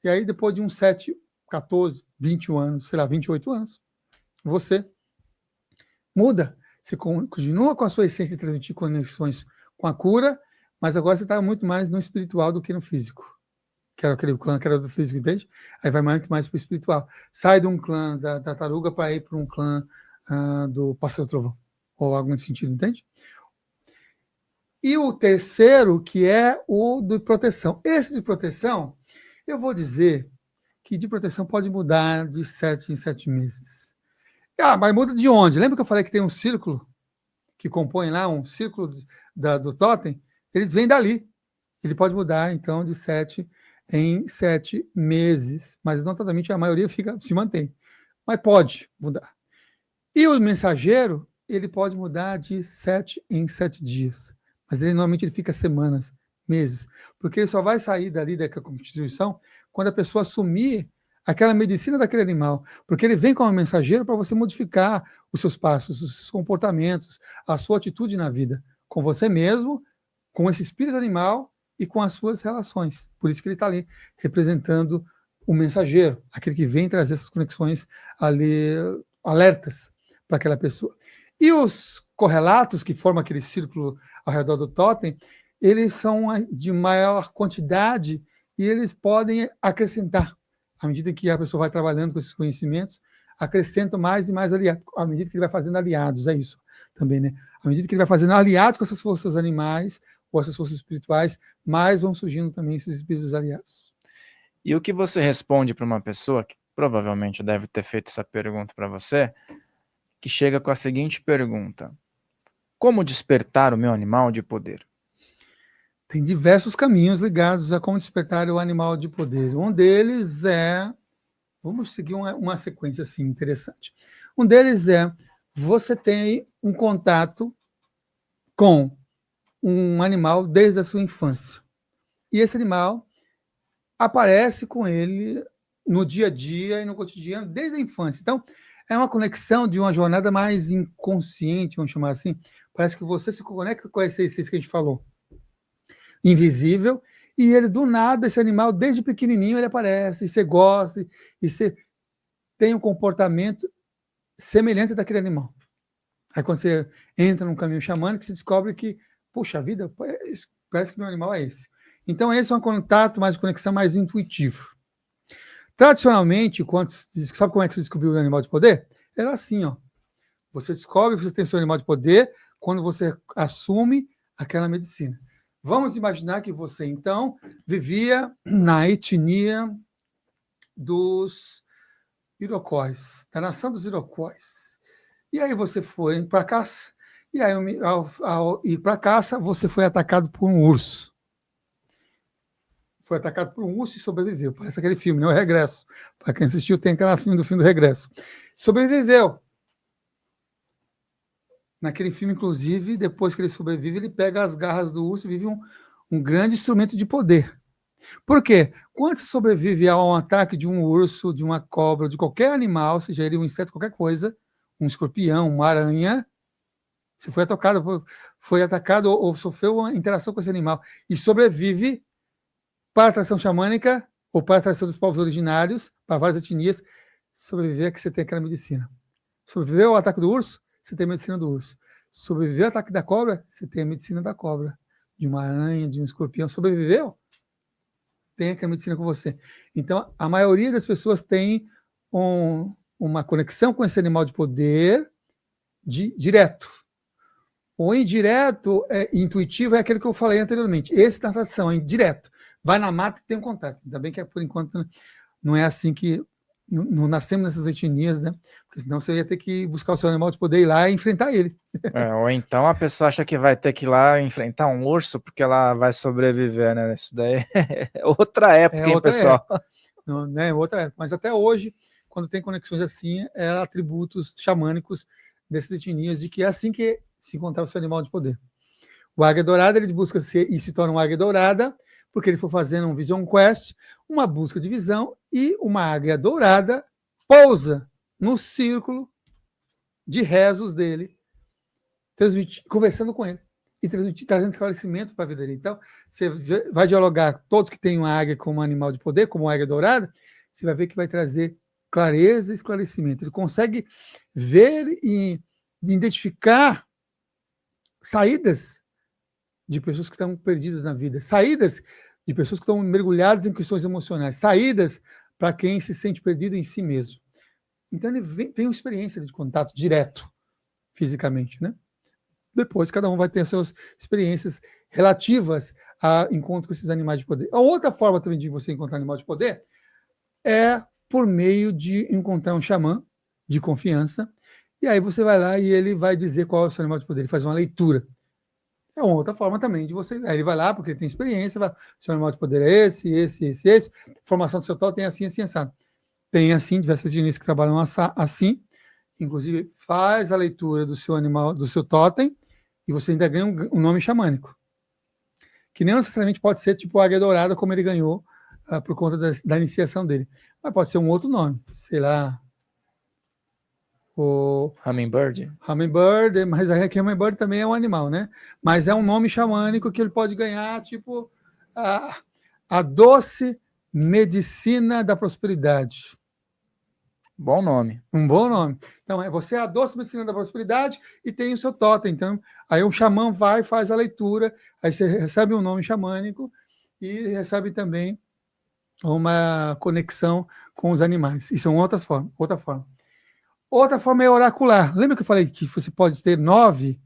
Speaker 2: E aí, depois de uns 7, 14, 21 anos, sei lá, 28 anos, você muda. Você continua com a sua essência de transmitir conexões com a cura, mas agora você está muito mais no espiritual do que no físico. Que era aquele clã que era do físico, entende? Aí vai muito mais para o espiritual. Sai de um clã da tartaruga para ir para um clã do Pássaro Trovão. Ou algo nesse sentido, entende? E o terceiro, que é o de proteção. Esse de proteção, eu vou dizer que de proteção pode mudar de 7 em 7 meses. Mas muda de onde? Lembra que eu falei que tem um círculo que compõe lá, um círculo do totem? Eles vêm dali. Ele pode mudar, então, de 7 em 7 meses. Mas, notadamente, a maioria se mantém. Mas pode mudar. E o mensageiro, ele pode mudar de 7 em 7 dias. Mas normalmente ele fica semanas, meses. Porque ele só vai sair dali da constituição quando a pessoa assumir aquela medicina daquele animal. Porque ele vem como mensageiro para você modificar os seus passos, os seus comportamentos, a sua atitude na vida, com você mesmo, com esse espírito animal e com as suas relações. Por isso que ele está ali representando o mensageiro, aquele que vem trazer essas conexões ali, alertas para aquela pessoa. E os correlatos que formam aquele círculo ao redor do totem, eles são de maior quantidade e eles podem acrescentar. À medida que a pessoa vai trabalhando com esses conhecimentos, acrescentam mais e mais aliados. À medida que ele vai fazendo aliados, é isso também, né? À medida que ele vai fazendo aliados com essas forças animais ou essas forças espirituais, mais vão surgindo também esses espíritos aliados.
Speaker 1: E o que você responde para uma pessoa que provavelmente deve ter feito essa pergunta para você, que chega com a seguinte pergunta: como despertar o meu animal de poder?
Speaker 2: Tem diversos caminhos ligados a como despertar o animal de poder. Um deles é... Vamos seguir uma sequência assim interessante. Um deles é você tem um contato com um animal desde a sua infância. E esse animal aparece com ele no dia a dia e no cotidiano desde a infância. Então, é uma conexão de uma jornada mais inconsciente, vamos chamar assim. Parece que você se conecta com essa essência que a gente falou. Invisível, e ele, do nada, esse animal, desde pequenininho, ele aparece, e você gosta, e você tem um comportamento semelhante daquele animal. Aí, quando você entra num caminho xamânico, você descobre que, puxa vida, parece que meu animal é esse. Então, esse é um contato mais, conexão mais intuitivo. Tradicionalmente, sabe como é que você descobriu o animal de poder? Era assim, ó. Você descobre que você tem seu animal de poder quando você assume aquela medicina. Vamos imaginar que você, então, vivia na etnia dos Iroquois, da nação dos Iroquois. E aí você foi para a caça, e aí ao ir para a caça, você foi atacado por um urso. Foi atacado por um urso e sobreviveu. Parece aquele filme, né? O Regresso. Para quem assistiu, tem aquele filme do Regresso. Sobreviveu. Naquele filme, inclusive, depois que ele sobrevive, ele pega as garras do urso e vive um grande instrumento de poder. Por quê? Quando você sobrevive a um ataque de um urso, de uma cobra, de qualquer animal, seja ele um inseto, qualquer coisa, um escorpião, uma aranha, você foi atacado ou sofreu uma interação com esse animal e sobrevive para a tradição xamânica ou para a tradição dos povos originários, para várias etnias, sobreviver é que você tem aquela medicina. Sobreviveu ao ataque do urso? Você tem a medicina do urso. Sobreviveu ao ataque da cobra? Você tem a medicina da cobra. De uma aranha, de um escorpião. Sobreviveu? Tem aquela medicina com você. Então, a maioria das pessoas tem uma conexão com esse animal de poder direto. O indireto, intuitivo, é aquele que eu falei anteriormente. Esse da tradição é indireto. Vai na mata e tem um contato. Ainda bem que, por enquanto, não é assim que... Não nascemos nessas etnias, né? Porque senão você ia ter que buscar o seu animal de poder ir lá e enfrentar ele.
Speaker 1: Ou então a pessoa acha que vai ter que ir lá enfrentar um urso porque ela vai sobreviver, né? Isso daí é outra época, hein, pessoal?
Speaker 2: Época. Não, né? Outra época. Mas até hoje, quando tem conexões assim, é atributos xamânicos dessas etnias de que é assim que se encontrar o seu animal de poder. O águia dourada, ele busca ser e se torna uma águia dourada porque ele foi fazendo um Vision Quest, uma busca de visão, e uma águia dourada pousa no círculo de rezos dele, conversando com ele e trazendo esclarecimentos para a vida dele. Então, você vai dialogar todos que têm uma águia como um animal de poder, como uma águia dourada, você vai ver que vai trazer clareza e esclarecimento. Ele consegue ver e identificar saídas de pessoas que estão perdidas na vida, saídas de pessoas que estão mergulhadas em questões emocionais, saídas para quem se sente perdido em si mesmo. Então, ele tem uma experiência de contato direto, fisicamente, né? Depois, cada um vai ter as suas experiências relativas a encontro com esses animais de poder. A outra forma também de você encontrar animal de poder é por meio de encontrar um xamã de confiança, e aí você vai lá e ele vai dizer qual é o seu animal de poder, ele faz uma leitura. É uma outra forma também de você... Aí ele vai lá, porque ele tem experiência, vai, seu animal de poder é esse. Formação do seu totem tem assim, assado. Tem, assim, diversas etnias que trabalham assim, inclusive faz a leitura do seu animal, do seu totem, e você ainda ganha um nome xamânico. Que nem necessariamente pode ser tipo a águia dourada, como ele ganhou por conta da iniciação dele. Mas pode ser um outro nome, sei lá... O
Speaker 1: Hummingbird,
Speaker 2: mas aqui Hummingbird também é um animal, né? Mas é um nome xamânico que ele pode ganhar, tipo, a doce medicina da prosperidade.
Speaker 1: Bom nome.
Speaker 2: Um bom nome. Então, você é a doce medicina da prosperidade e tem o seu totem. Então, aí o xamã vai, faz a leitura, aí você recebe um nome xamânico e recebe também uma conexão com os animais. Isso é uma outra forma. Outra forma é oracular. Lembra que eu falei que você pode ter 9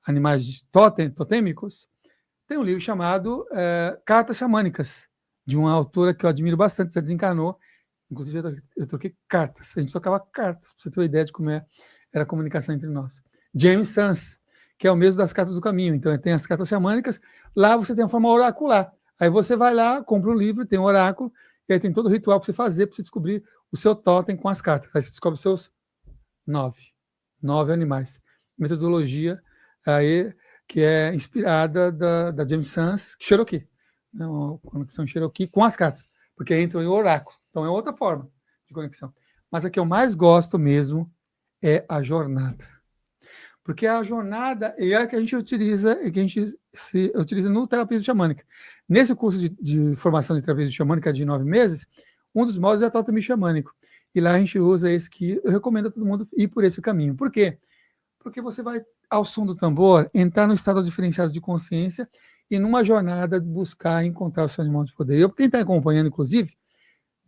Speaker 2: animais totêmicos? Tem um livro chamado Cartas Xamânicas, de uma autora que eu admiro bastante, já desencarnou. Inclusive, eu troquei cartas. A gente trocava cartas, para você ter uma ideia de como era a comunicação entre nós. James Sans, que é o mesmo das cartas do caminho. Então, tem as cartas xamânicas. Lá você tem a forma oracular. Aí você vai lá, compra um livro, tem um oráculo, e aí tem todo o ritual para você fazer, para você descobrir o seu totem com as cartas. Aí você descobre os seus 9 animais. Metodologia aí, que é inspirada da James Sans, Cherokee. Então, conexão Cherokee com as cartas, porque entram em oráculo. Então, é outra forma de conexão. Mas a que eu mais gosto mesmo é a jornada. Porque a jornada é a que a gente utiliza, que a gente se utiliza no terapia xamânica. Nesse curso de formação de terapia xamânica de 9 meses, um dos módulos é totem xamânico. E lá a gente usa esse que eu recomendo a todo mundo ir por esse caminho. Por quê? Porque você vai, ao som do tambor, entrar no estado diferenciado de consciência e numa jornada buscar encontrar o seu animal de poder. Quem está acompanhando, inclusive,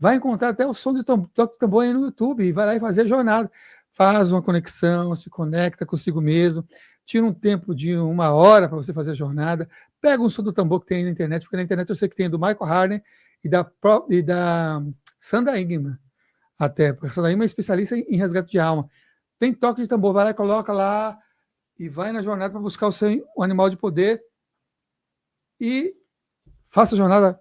Speaker 2: vai encontrar até o som do tambor aí no YouTube, e vai lá e fazer a jornada. Faz uma conexão, se conecta consigo mesmo, tira um tempo de 1 hora para você fazer a jornada, pega um som do tambor que tem aí na internet, porque na internet eu sei que tem do Michael Harden e da Sandra Ingman, até, porque a Sandra Ingman é especialista em resgate de alma. Tem toque de tambor, vai lá, coloca lá, e vai na jornada para buscar o animal de poder, e faça a jornada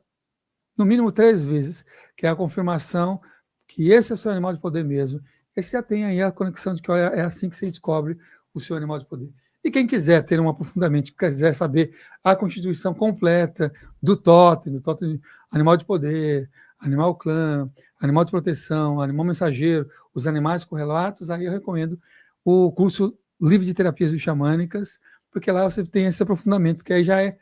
Speaker 2: no mínimo 3 vezes, que é a confirmação que esse é o seu animal de poder mesmo. Esse já tem aí a conexão de que olha, é assim que você descobre o seu animal de poder. E quem quiser ter um aprofundamento, quiser saber a constituição completa do totem animal de poder, animal clã, animal de proteção, animal mensageiro, os animais correlatos, aí eu recomendo o curso livre de terapias xamânicas, porque lá você tem esse aprofundamento, porque aí já é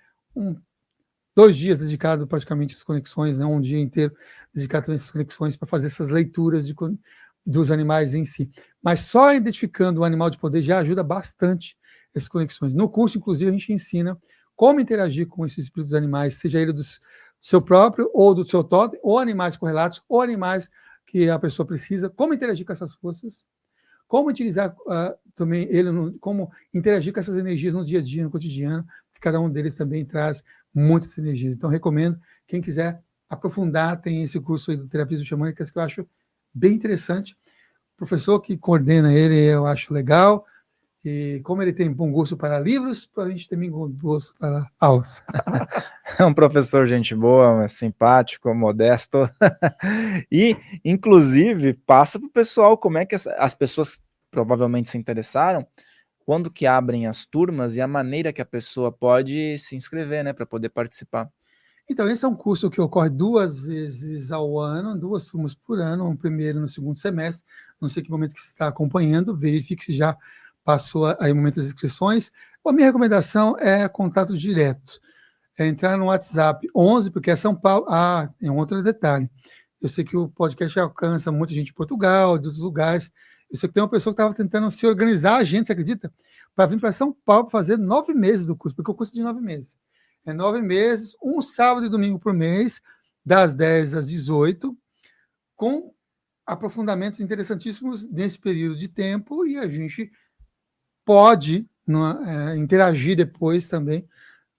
Speaker 2: 2 dias dedicado praticamente às conexões, né? Um dia inteiro dedicado a essas conexões para fazer essas leituras dos animais em si. Mas só identificando o animal de poder já ajuda bastante essas conexões. No curso, inclusive, a gente ensina como interagir com esses espíritos animais, seja ele do seu próprio, ou do seu totem, ou animais correlatos, ou animais que a pessoa precisa, como interagir com essas forças, como utilizar também como interagir com essas energias no dia a dia, no cotidiano, porque cada um deles também traz muitas energias. Então, recomendo, quem quiser aprofundar, tem esse curso aí do Terapias Xamânicas que eu acho bem interessante. O professor que coordena ele, eu acho legal, e como ele tem bom gosto para livros, a gente tem bom gosto para aulas.
Speaker 1: É um professor gente boa, simpático, modesto, e, inclusive, passa para o pessoal como é que as pessoas provavelmente se interessaram, quando que abrem as turmas e a maneira que a pessoa pode se inscrever, né, para poder participar.
Speaker 2: Então, esse é um curso que ocorre 2 vezes ao ano, 2 turmas por ano, no primeiro e no segundo semestre. Não sei que momento que você está acompanhando, verifique se já passou aí o momento das inscrições. A minha recomendação é contato direto. É entrar no WhatsApp 11, porque é São Paulo. Tem um outro detalhe. Eu sei que o podcast alcança muita gente de Portugal, de outros lugares. Eu sei que tem uma pessoa que estava tentando se organizar, a gente, você acredita? Para vir para São Paulo para fazer 9 meses do curso, porque o curso é de 9 meses. É 9 meses, um sábado e domingo por mês, das 10 às 18, com aprofundamentos interessantíssimos nesse período de tempo, e a gente pode interagir depois também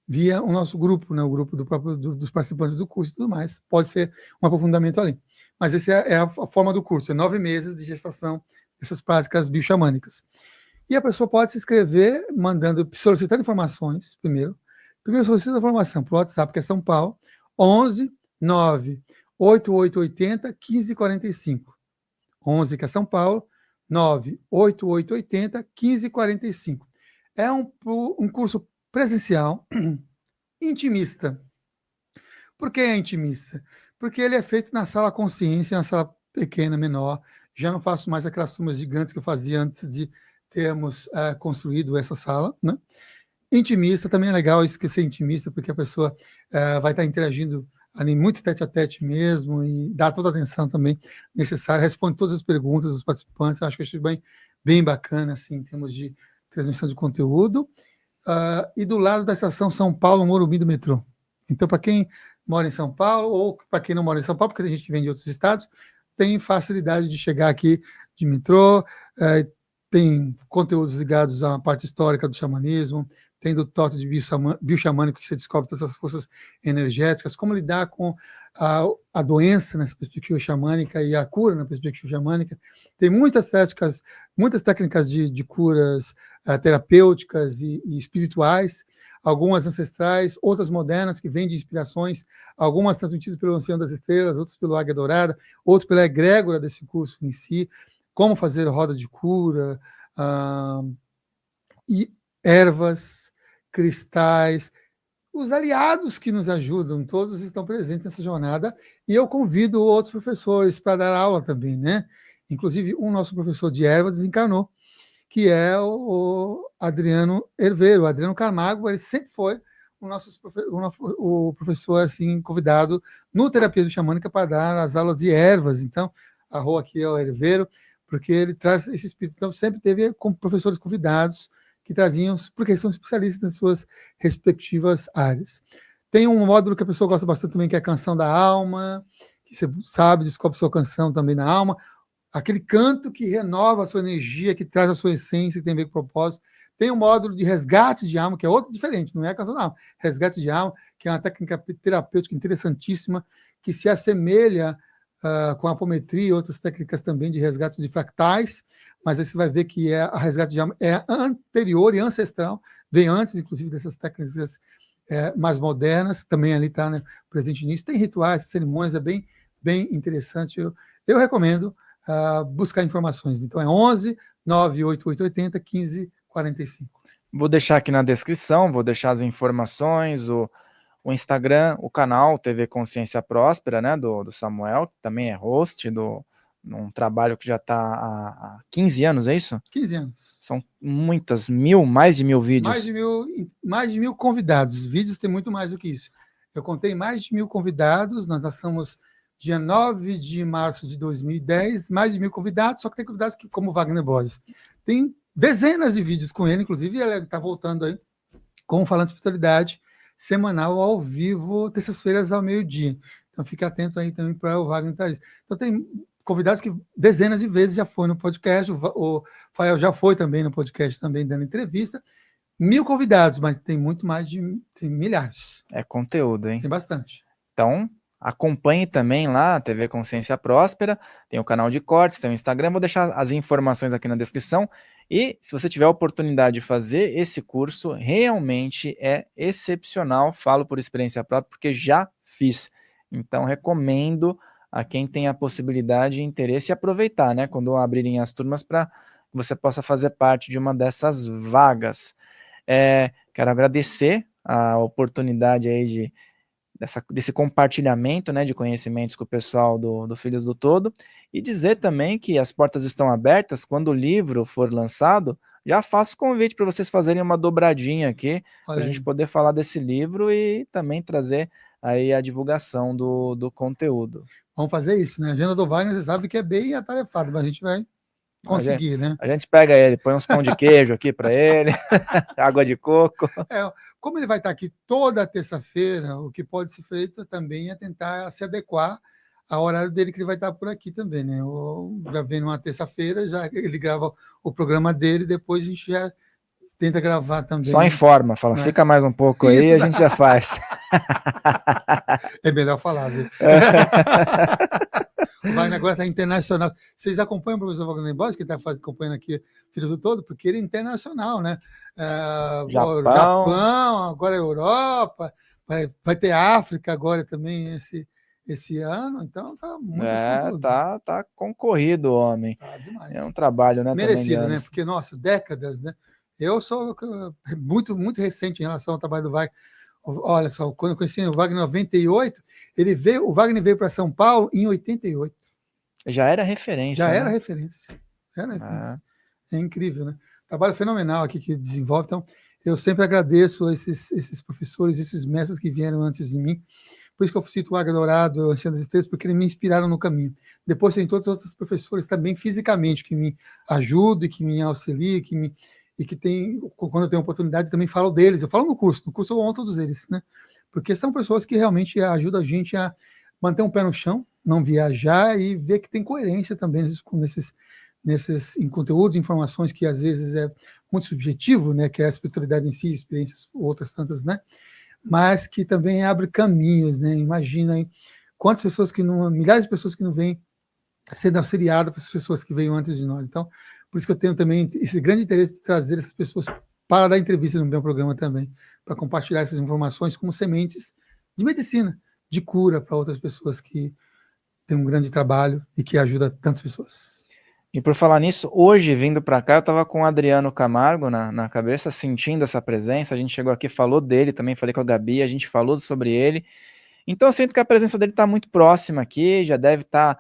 Speaker 2: via o nosso grupo, né, o grupo dos participantes do curso e tudo mais. Pode ser um aprofundamento ali. Mas essa é a forma do curso, é 9 meses de gestação dessas práticas bioxamânicas. E a pessoa pode se inscrever solicitando informações, primeiro solicita a informação para o WhatsApp, que é São Paulo, 11 9 8880 1545. 11, que é São Paulo, 9 8880 1545. É um curso presencial, intimista. Por que é intimista? Porque ele é feito na sala consciência, na sala pequena, menor. Já não faço mais aquelas turmas gigantes que eu fazia antes de termos construído essa sala, né? Intimista, também é legal isso que ser intimista, porque a pessoa vai estar interagindo ali muito tete a tete mesmo, e dá toda a atenção também necessária, responde todas as perguntas dos participantes. Acho que isso é bem bacana, assim, em termos de transmissão de conteúdo. E do lado da estação São Paulo, Morumbi do metrô. Então, para quem mora em São Paulo, ou para quem não mora em São Paulo, porque tem gente que vem de outros estados, tem facilidade de chegar aqui de metrô, tem conteúdos ligados à parte histórica do xamanismo, tem do toque de bioxamânico, que você descobre todas as forças energéticas, como lidar com a doença nessa perspectiva xamânica e a cura na perspectiva xamânica. Tem muitas técnicas de curas terapêuticas e espirituais, algumas ancestrais, outras modernas, que vêm de inspirações, algumas transmitidas pelo Oceano das Estrelas, outras pelo Águia Dourada, outras pela egrégora desse curso em si, como fazer roda de cura, e ervas, cristais, os aliados que nos ajudam, todos estão presentes nessa jornada, e eu convido outros professores para dar aula também, né? Inclusive, um nosso professor de ervas desencarnou, que é o Adriano Herveiro. O Adriano Camargo, ele sempre foi o professor assim, convidado no Terapia Xamânica para dar as aulas de ervas. Então, a rua aqui é o Herveiro, porque ele traz esse espírito. Então, sempre teve professores convidados que traziam, porque são especialistas nas suas respectivas áreas. Tem um módulo que a pessoa gosta bastante também, que é a Canção da Alma, que você sabe, descobre sua canção também na alma, aquele canto que renova a sua energia, que traz a sua essência, que tem a ver com o propósito. Tem um módulo de resgate de alma, que é outro diferente, não é a canção da alma, resgate de alma, que é uma técnica terapêutica interessantíssima, que se assemelha com a apometria e outras técnicas também de resgate de fractais, mas aí você vai ver que a resgate de alma é anterior e ancestral, vem antes, inclusive, dessas técnicas mais modernas, também ali está, né, presente nisso. Tem rituais, cerimônias, é bem interessante. Eu recomendo buscar informações. Então é 11 98880 1545.
Speaker 1: Vou deixar aqui na descrição, vou deixar as informações, o Instagram, o canal TV Consciência Próspera, né, do Samuel, que também é host num trabalho que já está há 15 anos, é isso?
Speaker 2: 15 anos.
Speaker 1: São mais de 1000 vídeos.
Speaker 2: Mais de 1000 convidados. Vídeos tem muito mais do que isso. Eu contei mais de 1000 convidados, nós lançamos dia 9 de março de 2010, mais de 1000 convidados, só que tem convidados como Wagner Borges. Tem dezenas de vídeos com ele, inclusive ele está voltando aí com o Falando de Espiritualidade, semanal ao vivo, terças-feiras ao meio-dia. Então fique atento aí também para o Wagner Thaís. Então tem convidados que dezenas de vezes já foi no podcast, o Fael já foi também no podcast, também dando entrevista. 1000 convidados, mas tem muito mais tem milhares.
Speaker 1: É conteúdo, hein?
Speaker 2: Tem bastante.
Speaker 1: Então, acompanhe também lá a TV Consciência Próspera, tem o canal de cortes, tem o Instagram, vou deixar as informações aqui na descrição. E se você tiver a oportunidade de fazer esse curso, realmente é excepcional, falo por experiência própria, porque já fiz. Então, recomendo a quem tem a possibilidade e interesse aproveitar, né, quando abrirem as turmas, para que você possa fazer parte de uma dessas vagas. Quero agradecer a oportunidade aí desse compartilhamento, né, de conhecimentos com o pessoal do Filhos do Todo, e dizer também que as portas estão abertas. Quando o livro for lançado, já faço convite para vocês fazerem uma dobradinha aqui, para a gente poder falar desse livro e também trazer aí a divulgação do conteúdo.
Speaker 2: Vamos fazer isso, né? A agenda do Wagner, você sabe que é bem atarefada, mas a gente vai conseguir, né?
Speaker 1: A gente pega ele, põe uns pão de queijo aqui para ele, água de coco.
Speaker 2: Como ele vai estar aqui toda terça-feira, o que pode ser feito também é tentar se adequar ao horário dele, que ele vai estar por aqui também, né? Já vem numa terça-feira, já ele grava o programa dele, depois a gente já tenta gravar também.
Speaker 1: Só informa, fala, fica mais um pouco aí, a gente já faz.
Speaker 2: É melhor falar, viu? O Wagner agora está internacional. Vocês acompanham o professor Wagner Borges, que está acompanhando aqui Filhos do Todo, porque ele é internacional, né? Japão, agora Europa, vai ter África agora também esse ano, então tá muito
Speaker 1: tá concorrido, homem.
Speaker 2: Tá demais.
Speaker 1: É um trabalho, né?
Speaker 2: Merecido, né? Porque, nossa, décadas, né? Eu sou muito, muito recente em relação ao trabalho do Wagner. Olha só, quando eu conheci o Wagner em 98, o Wagner veio para São Paulo em 88.
Speaker 1: Já era referência.
Speaker 2: Já era referência. É incrível, né? Trabalho fenomenal aqui que desenvolve. Então, eu sempre agradeço esses professores, esses mestres que vieram antes de mim, Por isso que eu cito o Águia Dourado, o Ancião das Estrelas, porque eles me inspiraram no caminho. Depois tem todos os outros professores também fisicamente que me ajudam e que me auxiliam, e que tem, quando eu tenho oportunidade, eu também falo deles. Eu falo no curso eu honro todos eles, né? Porque são pessoas que realmente ajudam a gente a manter um pé no chão, não viajar e ver que tem coerência também nesses em conteúdos, informações que às vezes é muito subjetivo, né? Que é a espiritualidade em si, experiências, outras tantas, né? Mas que também abre caminhos, né? Imagina aí quantas pessoas que não, milhares de pessoas que não vêm sendo auxiliadas para as pessoas que veio antes de nós. Então, por isso que eu tenho também esse grande interesse de trazer essas pessoas para dar entrevista no meu programa também, para compartilhar essas informações como sementes de medicina, de cura para outras pessoas que têm um grande trabalho e que ajuda tantas pessoas.
Speaker 1: E por falar nisso, hoje, vindo para cá, eu estava com o Adriano Camargo na cabeça, sentindo essa presença. A gente chegou aqui, falou dele também, falei com a Gabi, a gente falou sobre ele. Então eu sinto que a presença dele está muito próxima aqui, já deve estar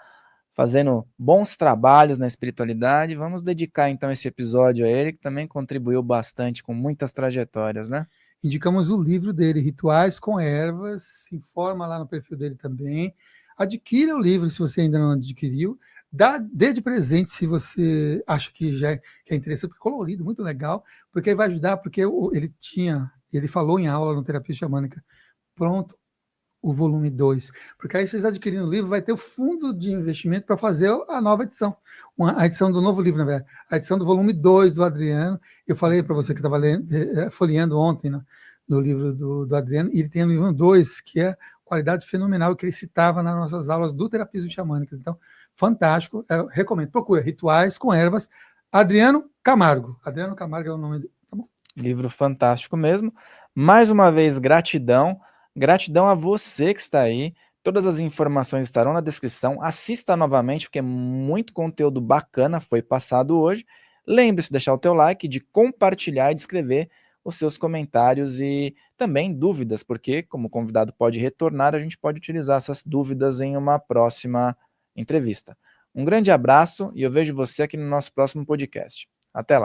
Speaker 1: fazendo bons trabalhos na espiritualidade. Vamos dedicar então esse episódio a ele, que também contribuiu bastante com muitas trajetórias, né?
Speaker 2: Indicamos o livro dele, Rituais com Ervas, se informa lá no perfil dele também. Adquira o livro se você ainda não adquiriu. Dê de presente se você acha que que é interessante, porque é colorido, muito legal, porque vai ajudar, porque ele falou em aula no Terapia Xamânica, pronto, o volume 2, porque aí vocês adquirindo o livro, vai ter o fundo de investimento para fazer a nova edição, a edição do novo livro, na verdade, a edição do volume 2 do Adriano. Eu falei para você que estava folheando ontem no livro do Adriano, e ele tem o livro 2, que é qualidade fenomenal, que ele citava nas nossas aulas do Terapias Xamânicas. Então, fantástico, eu recomendo, procura Rituais com Ervas, Adriano Camargo é o nome dele, tá bom?
Speaker 1: Livro fantástico mesmo. Mais uma vez, gratidão. Gratidão a você que está aí. Todas as informações estarão na descrição. Assista novamente, porque muito conteúdo bacana foi passado hoje. Lembre-se de deixar o teu like, de compartilhar e de escrever os seus comentários e também dúvidas, porque como o convidado pode retornar, a gente pode utilizar essas dúvidas em uma próxima entrevista. Um grande abraço e eu vejo você aqui no nosso próximo podcast. Até lá!